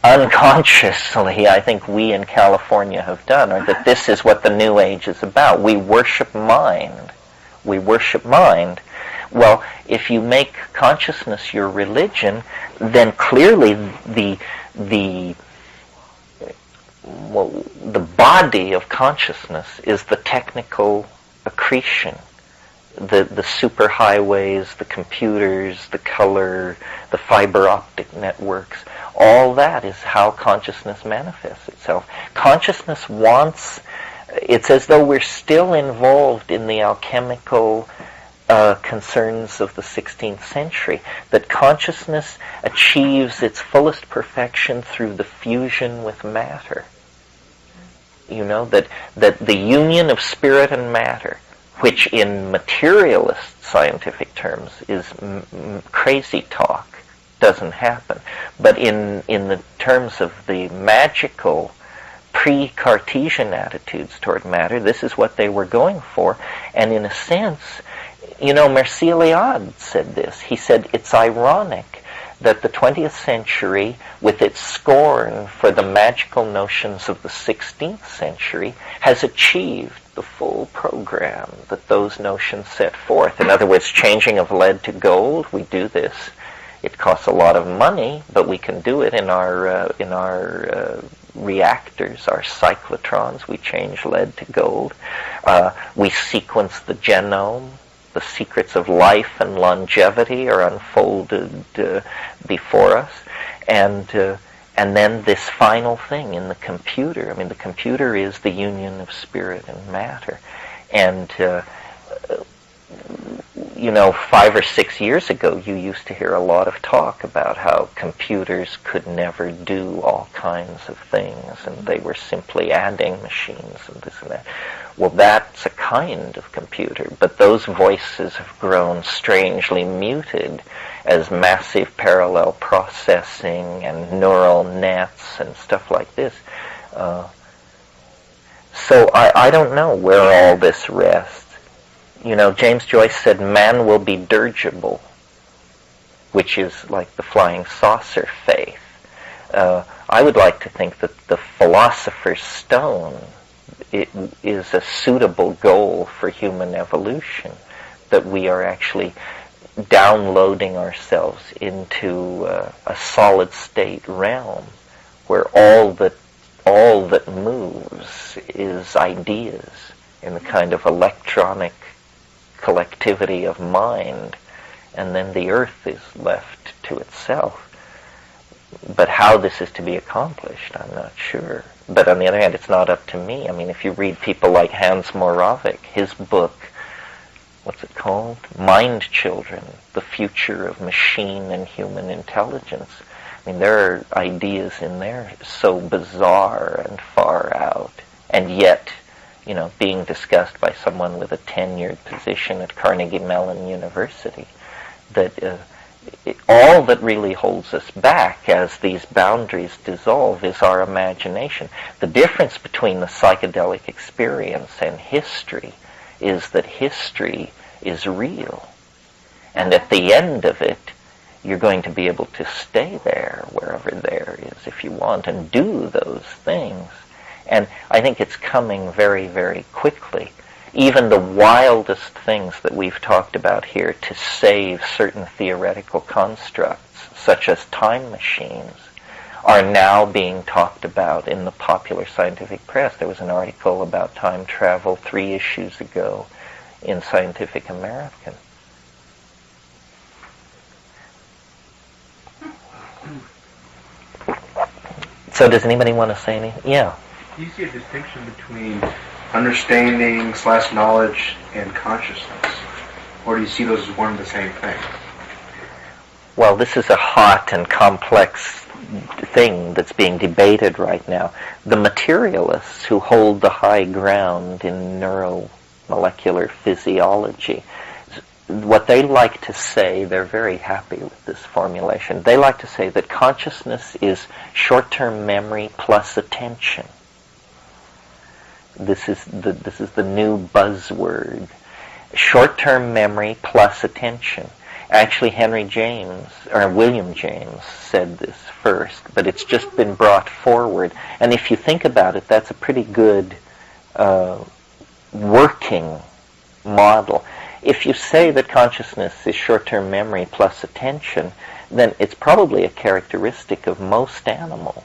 unconsciously I think we in California have done, or that this is what the New Age is about. We worship mind. We worship mind. Well, if you make consciousness your religion, then clearly the body of consciousness is the technical accretion, the superhighways, the computers, the color, the fiber optic networks. All that is how consciousness manifests itself. Consciousness it's as though we're still involved in the alchemical concerns of the 16th century, that consciousness achieves its fullest perfection through the fusion with matter. That the union of spirit and matter, which in materialist scientific terms is crazy talk, doesn't happen. But in the terms of the magical pre-Cartesian attitudes toward matter, this is what they were going for. And in a sense, Mircea Eliade said this. He said, it's ironic that the 20th century, with its scorn for the magical notions of the 16th century, has achieved the full program that those notions set forth. In other words, changing of lead to gold, we do this. It costs a lot of money, but we can do it in our reactors, our cyclotrons. We change lead to gold. We sequence the genome. The secrets of life and longevity are unfolded before us, and then this final thing in the computer. I mean, the computer is the union of spirit and matter, and 5 or 6 years ago, you used to hear a lot of talk about how computers could never do all kinds of things, and they were simply adding machines and this and that. Well, that's a kind of computer, but those voices have grown strangely muted as massive parallel processing and neural nets and stuff like this. So I don't know where all this rests. James Joyce said man will be dirigible, which is like the flying saucer faith. I would like to think that the philosopher's stone is a suitable goal for human evolution, that we are actually downloading ourselves into a solid state realm where all that moves is ideas in the kind of electronic collectivity of mind, and then the earth is left to itself. But how this is to be accomplished, I'm not sure. But on the other hand, it's not up to me. I mean, if you read people like Hans Moravec, his book, what's it called? Mind Children, The Future of Machine and Human Intelligence. I mean, there are ideas in there so bizarre and far out, and yet, being discussed by someone with a tenured position at Carnegie Mellon University, that all that really holds us back as these boundaries dissolve is our imagination. The difference between the psychedelic experience and history is that history is real. And at the end of it, you're going to be able to stay there, wherever there is, if you want, and do those things. And I think it's coming very, very quickly. Even the wildest things that we've talked about here to save certain theoretical constructs, such as time machines, are now being talked about in the popular scientific press. There was an article about time travel 3 issues ago in Scientific American. So does anybody want to say anything? Yeah. Do you see a distinction between understanding / knowledge and consciousness? Or do you see those as one and the same thing? Well, this is a hot and complex thing that's being debated right now. The materialists who hold the high ground in neuromolecular physiology, what they like to say, they're very happy with this formulation, they like to say that consciousness is short-term memory plus attention. This is the new buzzword. Short-term memory plus attention. Actually, William James said this first, but it's just been brought forward. And if you think about it, that's a pretty good working model. If you say that consciousness is short-term memory plus attention, then it's probably a characteristic of most animals.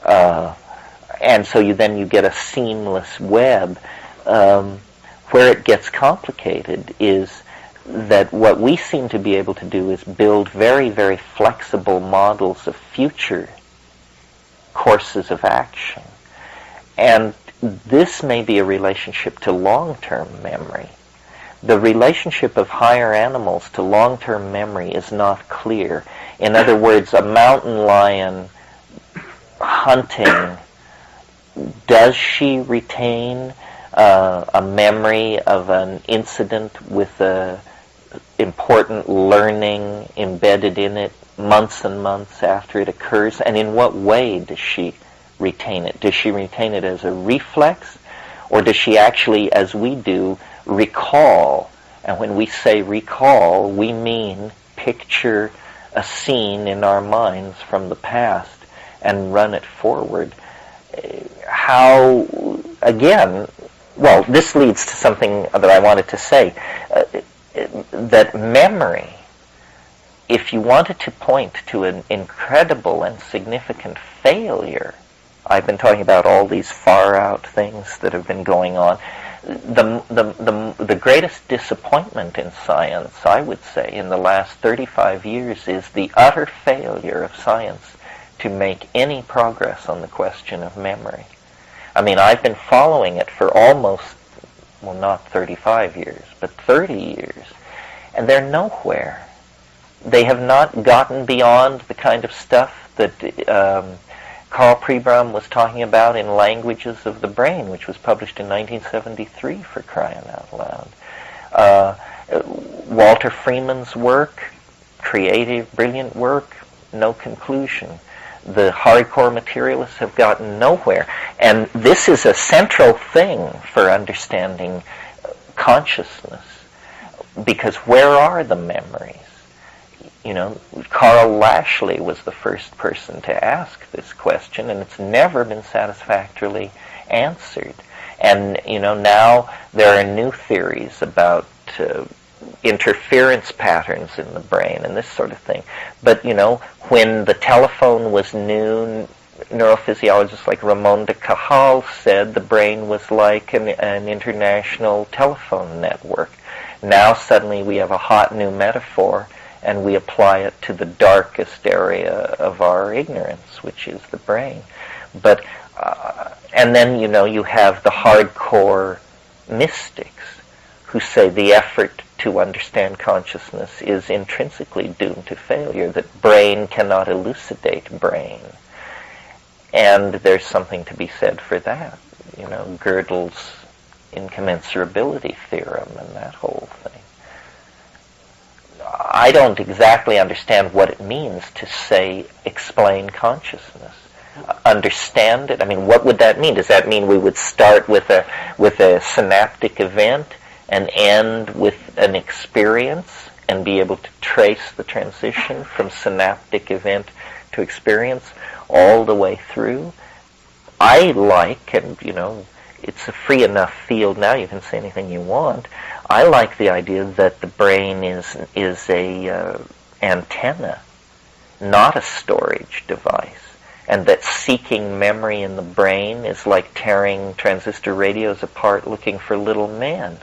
And so you get a seamless web. Where it gets complicated is that what we seem to be able to do is build very, very flexible models of future courses of action. And this may be a relationship to long-term memory. The relationship of higher animals to long-term memory is not clear. In other words, a mountain lion hunting, does she retain a memory of an incident with a important learning embedded in it months and months after it occurs? And in what way does she retain it? Does she retain it as a reflex? Or does she actually, as we do, recall? And when we say recall, we mean picture a scene in our minds from the past and run it forward. How, again, well, this leads to something that I wanted to say, that memory, if you wanted to point to an incredible and significant failure, I've been talking about all these far-out things that have been going on, the greatest disappointment in science, I would say, in the last 35 years is the utter failure of science to make any progress on the question of memory. I mean, I've been following it for almost, well, not 35 years, but 30 years, and they're nowhere. They have not gotten beyond the kind of stuff that Carl Pribram was talking about in Languages of the Brain, which was published in 1973, for crying out loud. Walter Freeman's work, creative, brilliant work, no conclusion. The hardcore materialists have gotten nowhere. And this is a central thing for understanding consciousness, because where are the memories? You know, Carl Lashley was the first person to ask this question, and it's never been satisfactorily answered. And, you know, now there are new theories about interference patterns in the brain and this sort of thing. But, you know, when the telephone was new, neurophysiologists like Ramon de Cajal said the brain was like an international telephone network. Now suddenly we have a hot new metaphor, and we apply it to the darkest area of our ignorance, which is the brain. But and then, you know, you have the hardcore mystics who say the effort to understand consciousness is intrinsically doomed to failure, that brain cannot elucidate brain. And there's something to be said for that. You know, Gödel's incommensurability theorem and that whole thing. I don't exactly understand what it means to say, explain consciousness. Understand it? I mean, what would that mean? Does that mean we would start with a synaptic event and end with an experience and be able to trace the transition from synaptic event to experience all the way through. I like, and it's a free enough field now, you can say anything you want. I like the idea that the brain is a antenna, not a storage device, and that seeking memory in the brain is like tearing transistor radios apart looking for little men.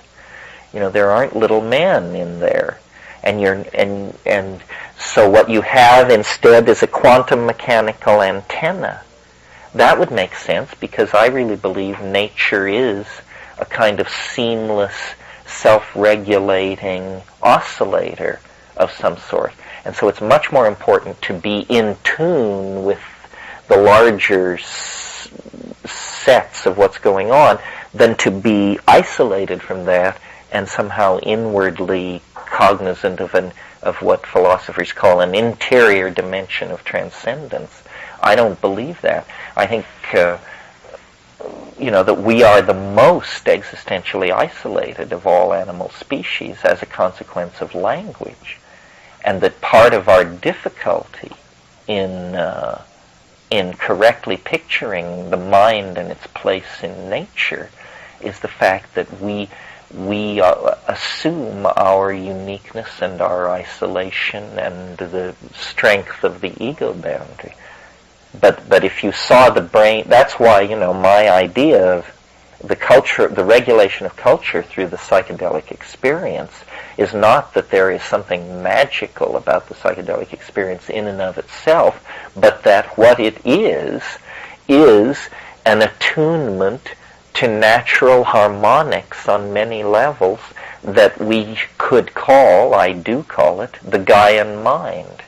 There aren't little men in there. And so what you have instead is a quantum mechanical antenna. That would make sense, because I really believe nature is a kind of seamless, self-regulating oscillator of some sort. And so it's much more important to be in tune with the larger sets of what's going on than to be isolated from that and somehow inwardly cognizant of what philosophers call an interior dimension of transcendence. I don't believe that. I think, that we are the most existentially isolated of all animal species as a consequence of language, and that part of our difficulty in correctly picturing the mind and its place in nature is the fact that we assume our uniqueness and our isolation and the strength of the ego boundary. But if you saw the brain, that's why, my idea of the culture, the regulation of culture through the psychedelic experience is not that there is something magical about the psychedelic experience in and of itself, but that what it is an attunement to natural harmonics on many levels that we could call, I do call it, the Gaian mind.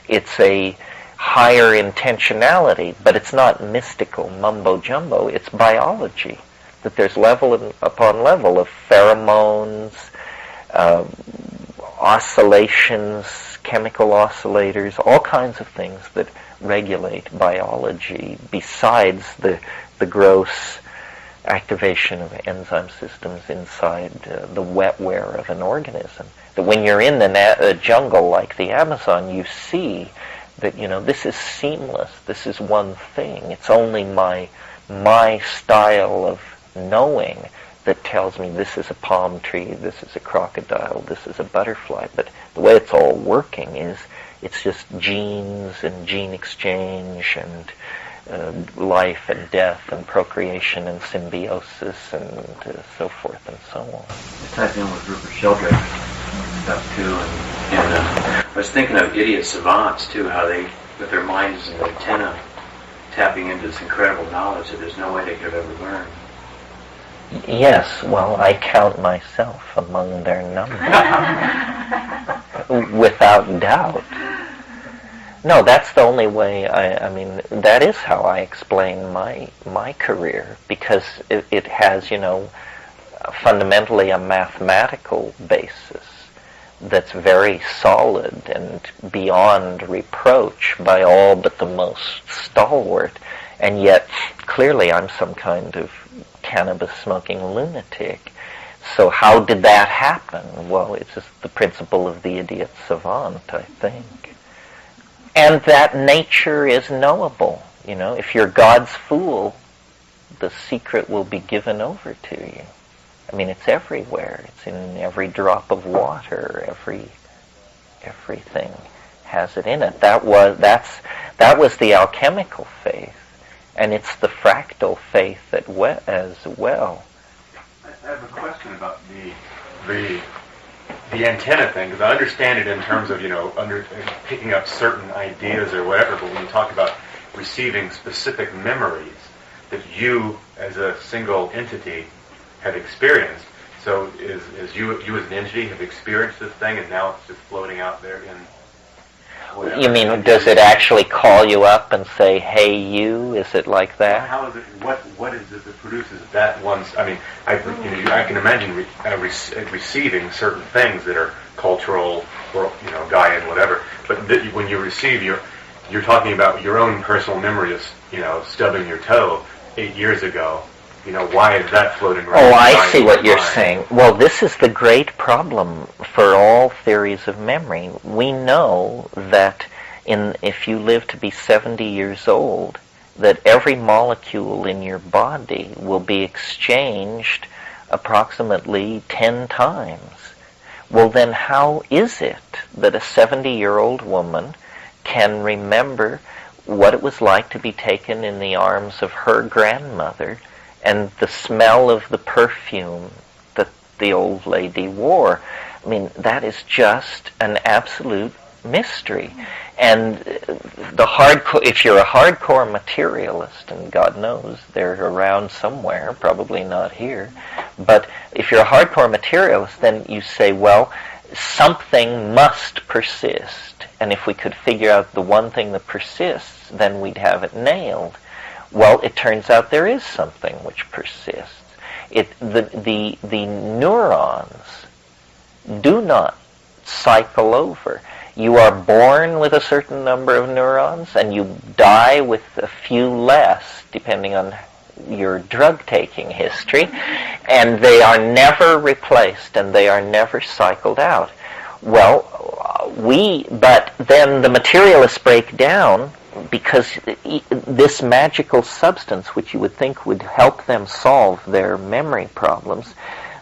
It's a higher intentionality, but it's not mystical mumbo-jumbo, it's biology. That there's level upon level of pheromones, oscillations, chemical oscillators, all kinds of things that regulate biology besides the gross activation of enzyme systems inside the wetware of an organism. That when you're in the jungle like the Amazon, you see that, this is seamless, this is one thing. It's only my style of knowing that tells me this is a palm tree, this is a crocodile, this is a butterfly. But the way it's all working is it's just genes and gene exchange and life and death and procreation and symbiosis and so forth and so on. It ties in with Rupert Sheldrake's stuff too, and I was thinking of idiot savants too, how they, with their minds as an antenna, tapping into this incredible knowledge that there's no way they could have ever learn. Yes, well, I count myself among their number, without doubt. No, that's the only way, I mean, that is how I explain my career, because it has, fundamentally a mathematical basis that's very solid and beyond reproach by all but the most stalwart, and yet clearly I'm some kind of cannabis-smoking lunatic. So how did that happen? Well, it's just the principle of the idiot savant, I think. And that nature is knowable. If you're God's fool, the secret will be given over to you. I mean, it's everywhere. It's in every drop of water. Everything has it in it. That was the alchemical faith, and it's the fractal faith as well. I have a question about the antenna thing, because I understand it in terms of picking up certain ideas or whatever. But when you talk about receiving specific memories that you, as a single entity, have experienced. So is you as an entity have experienced this thing, and now it's just floating out there in whatever. You mean, does it actually call you up and say, "Hey, you"? Is it like that? How is it? What is it that produces that once? I mean, I can imagine receiving certain things that are cultural or Gaian, whatever. But when you receive, you're talking about your own personal memory of stubbing your toe 8 years ago. why is that floating around? Oh, I see what in you're mind? saying. Well, this is the great problem for all theories of memory. We know that if you live to be 70 years old, that every molecule in your body will be exchanged approximately 10 times. Well, then how is it that a 70-year-old woman can remember what it was like to be taken in the arms of her grandmother and the smell of the perfume that the old lady wore? I mean, that is just an absolute mystery. And if you're a hardcore materialist, and God knows they're around somewhere, probably not here, but if you're a hardcore materialist, then you say, well, something must persist. And if we could figure out the one thing that persists, then we'd have it nailed. Well, it turns out there is something which persists. The neurons do not cycle over. You are born with a certain number of neurons, and you die with a few less, depending on your drug-taking history, and they are never replaced, and they are never cycled out. Well, but then the materialists break down, because this magical substance, which you would think would help them solve their memory problems,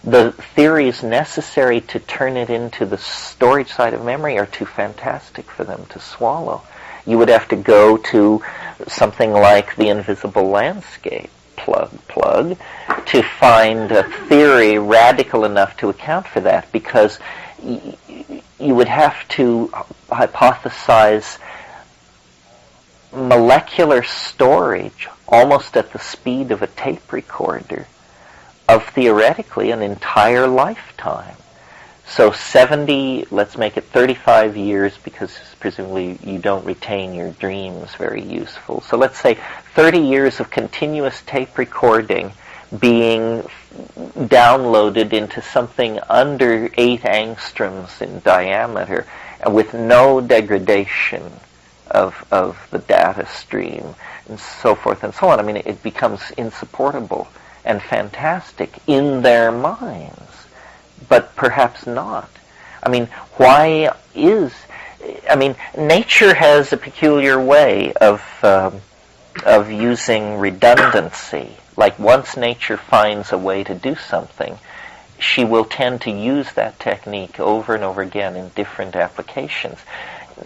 the theories necessary to turn it into the storage side of memory are too fantastic for them to swallow. You would have to go to something like the invisible landscape, plug, to find a theory radical enough to account for that, because you would have to hypothesize molecular storage almost at the speed of a tape recorder of theoretically an entire lifetime. So 70, let's make it 35 years, because presumably you don't retain your dreams very useful. So let's say 30 years of continuous tape recording being downloaded into something under 8 angstroms in diameter, with no degradation of the data stream, and so forth and so on. I mean, it becomes insupportable and fantastic in their minds, but perhaps not. I mean, nature has a peculiar way of using redundancy. Like, once nature finds a way to do something, she will tend to use that technique over and over again in different applications.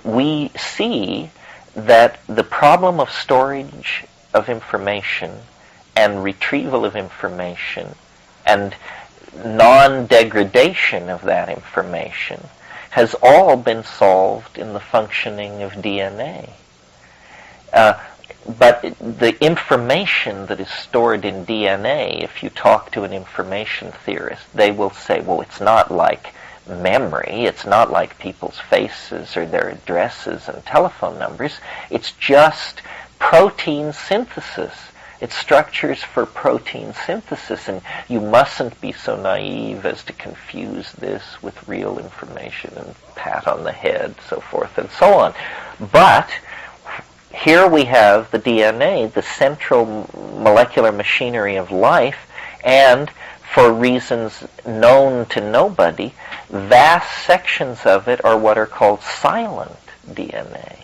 We see that the problem of storage of information and retrieval of information and non-degradation of that information has all been solved in the functioning of DNA. But the information that is stored in DNA, if you talk to an information theorist, they will say, well, it's not like memory, it's not like people's faces or their addresses and telephone numbers, it's just protein synthesis. It's structures for protein synthesis, and you mustn't be so naive as to confuse this with real information and pat on the head, so forth and so on. But here we have the DNA, the central molecular machinery of life, and for reasons known to nobody, vast sections of it are what are called silent DNA.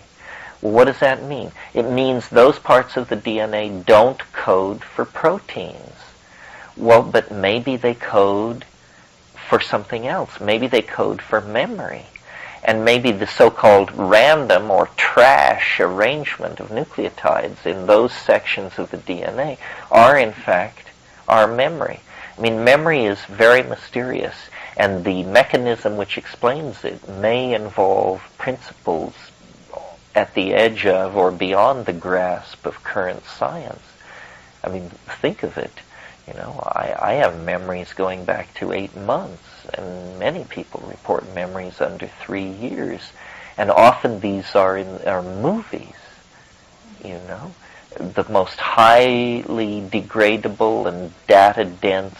What does that mean? It means those parts of the DNA don't code for proteins. Well, but maybe they code for something else. Maybe they code for memory. And maybe the so-called random or trash arrangement of nucleotides in those sections of the DNA are, in fact, our memory. I mean, memory is very mysterious, and the mechanism which explains it may involve principles at the edge of or beyond the grasp of current science. I mean, think of it. You know, I have memories going back to 8 months, and many people report memories under 3 years. And often these are movies, you know, the most highly degradable and data-dense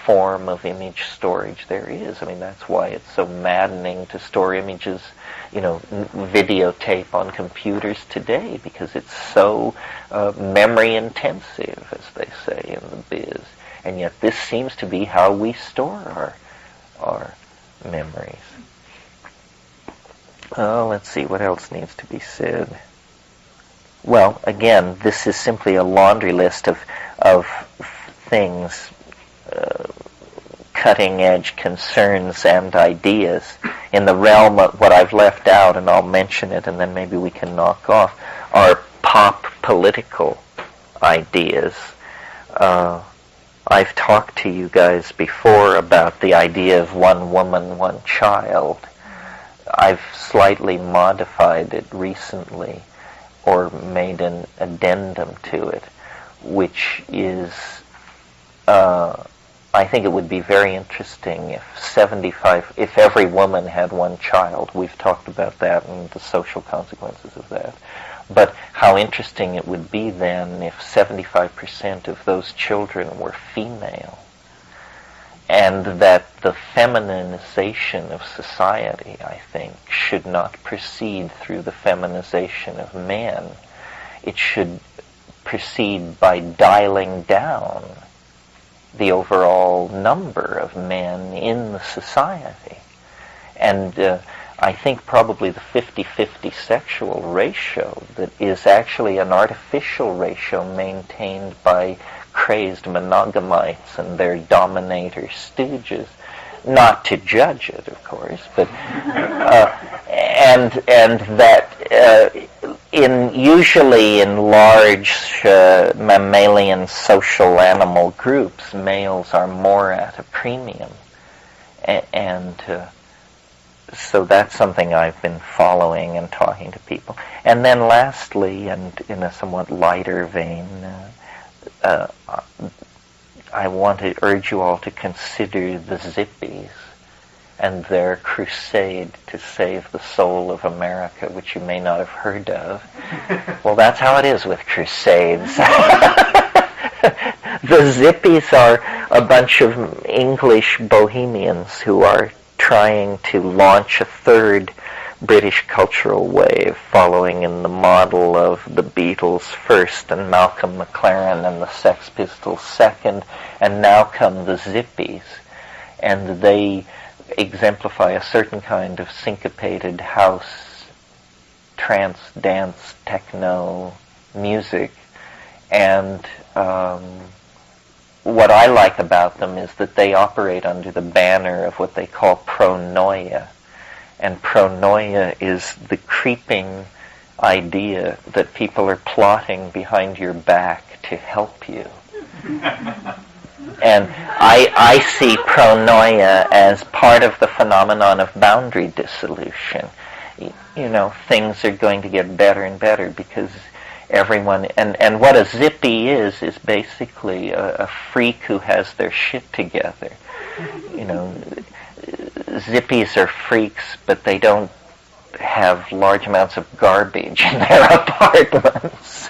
form of image storage there is. I mean, that's why it's so maddening to store images, you know, videotape on computers today, because it's so memory intensive, as they say in the biz. And yet this seems to be how we store our memories. Let's see, what else needs to be said? Well, again, this is simply a laundry list of things, cutting-edge concerns and ideas in the realm of what I've left out, and I'll mention it, and then maybe we can knock off, are pop political ideas. I've talked to you guys before about the idea of one woman, one child. I've slightly modified it recently, or made an addendum to it, which is, I think it would be very interesting if every woman had one child. We've talked about that and the social consequences of that. But how interesting it would be then if 75% of those children were female, and that the feminization of society, I think, should not proceed through the feminization of men. It should proceed by dialing down the overall number of men in the society. And I think probably the 50-50 sexual ratio that is actually an artificial ratio maintained by crazed monogamites and their dominator stooges. Not to judge it, of course, but and that usually in large mammalian social animal groups, males are more at a premium, and so that's something I've been following and talking to people. And then lastly, and in a somewhat lighter vein, I want to urge you all to consider the Zippies and their crusade to save the soul of America, which you may not have heard of. Well, that's how it is with crusades. The Zippies are a bunch of English bohemians who are trying to launch a third British cultural wave, following in the model of the Beatles first and Malcolm McLaren and the Sex Pistols second, and now come the Zippies. And they exemplify a certain kind of syncopated house, trance, dance, techno music. And what I like about them is that they operate under the banner of what they call pronoia. And pronoia is the creeping idea that people are plotting behind your back to help you. And I see pronoia as part of the phenomenon of boundary dissolution. You know, things are going to get better and better because everyone, and what a zippy is basically a freak who has their shit together. You know, zippies are freaks, but they don't have large amounts of garbage in their apartments.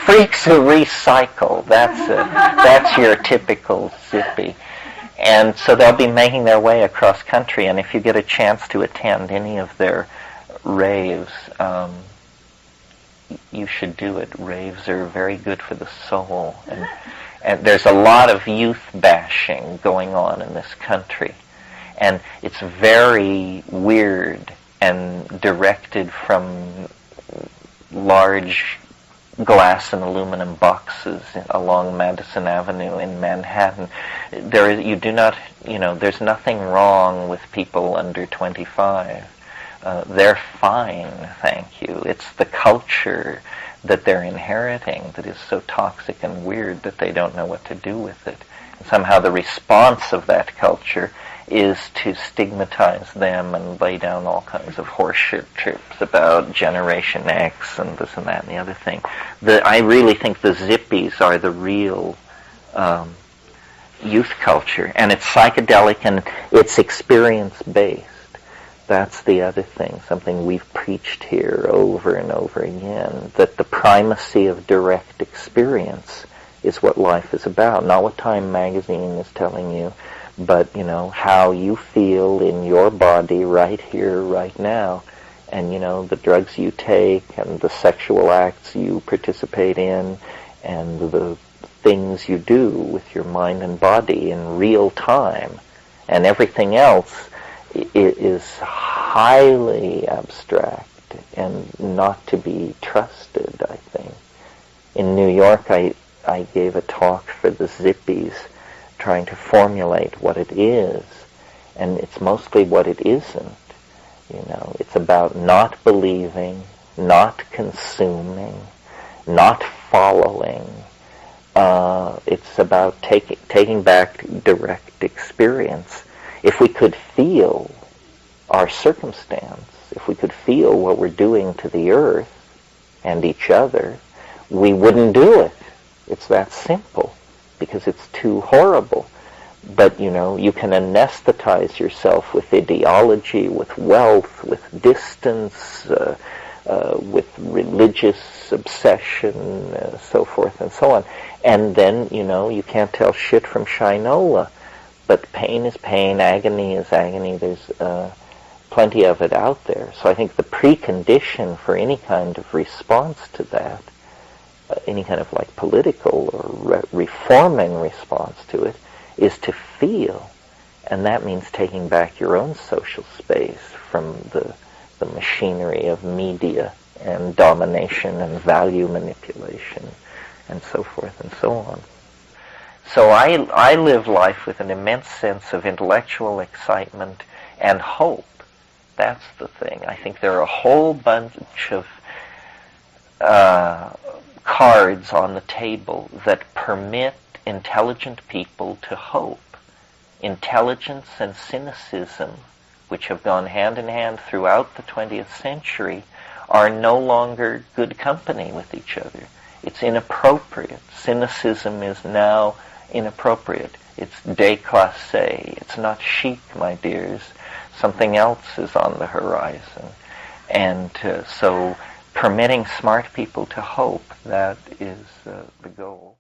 Freaks who recycle, that's your typical zippy. And so they'll be making their way across country, and if you get a chance to attend any of their raves, you should do it. Raves are very good for the soul. And there's a lot of youth bashing going on in this country. And it's very weird and directed from large glass and aluminum boxes along Madison Avenue in Manhattan. There's nothing wrong with people under 25. They're fine, thank you. It's the culture that they're inheriting that is so toxic and weird that they don't know what to do with it. And somehow the response of that culture is to stigmatize them and lay down all kinds of horseshit trips about Generation X and this and that and the other thing. I really think the Zippies are the real youth culture, and it's psychedelic and it's experience-based. That's the other thing, something we've preached here over and over again, that the primacy of direct experience is what life is about, not what Time magazine is telling you, but, how you feel in your body right here, right now. And, the drugs you take and the sexual acts you participate in and the things you do with your mind and body in real time, and everything else is highly abstract and not to be trusted, I think. In New York, I gave a talk for the Zippies trying to formulate what it is, and it's mostly what it isn't. It's about not believing, not consuming, not following. It's about taking back direct experience. If we could feel our circumstance, if we could feel what we're doing to the earth and each other, we wouldn't do it. It's that simple, because it's too horrible. But, you can anesthetize yourself with ideology, with wealth, with distance, with religious obsession, so forth and so on. And then, you can't tell shit from shinola. But pain is pain, agony is agony. There's plenty of it out there. So I think the precondition for any kind of response to that, any kind of like political or reforming response to it, is to feel. And that means taking back your own social space from the machinery of media and domination and value manipulation and so forth and so on. So I live life with an immense sense of intellectual excitement and hope. That's the thing. I think there are a whole bunch of cards on the table that permit intelligent people to hope. Intelligence and cynicism, which have gone hand in hand throughout the 20th century, are no longer good company with each other. It's inappropriate. Cynicism is now inappropriate. It's déclassé. It's not chic, my dears. Something else is on the horizon. And so permitting smart people to hope, that is the goal.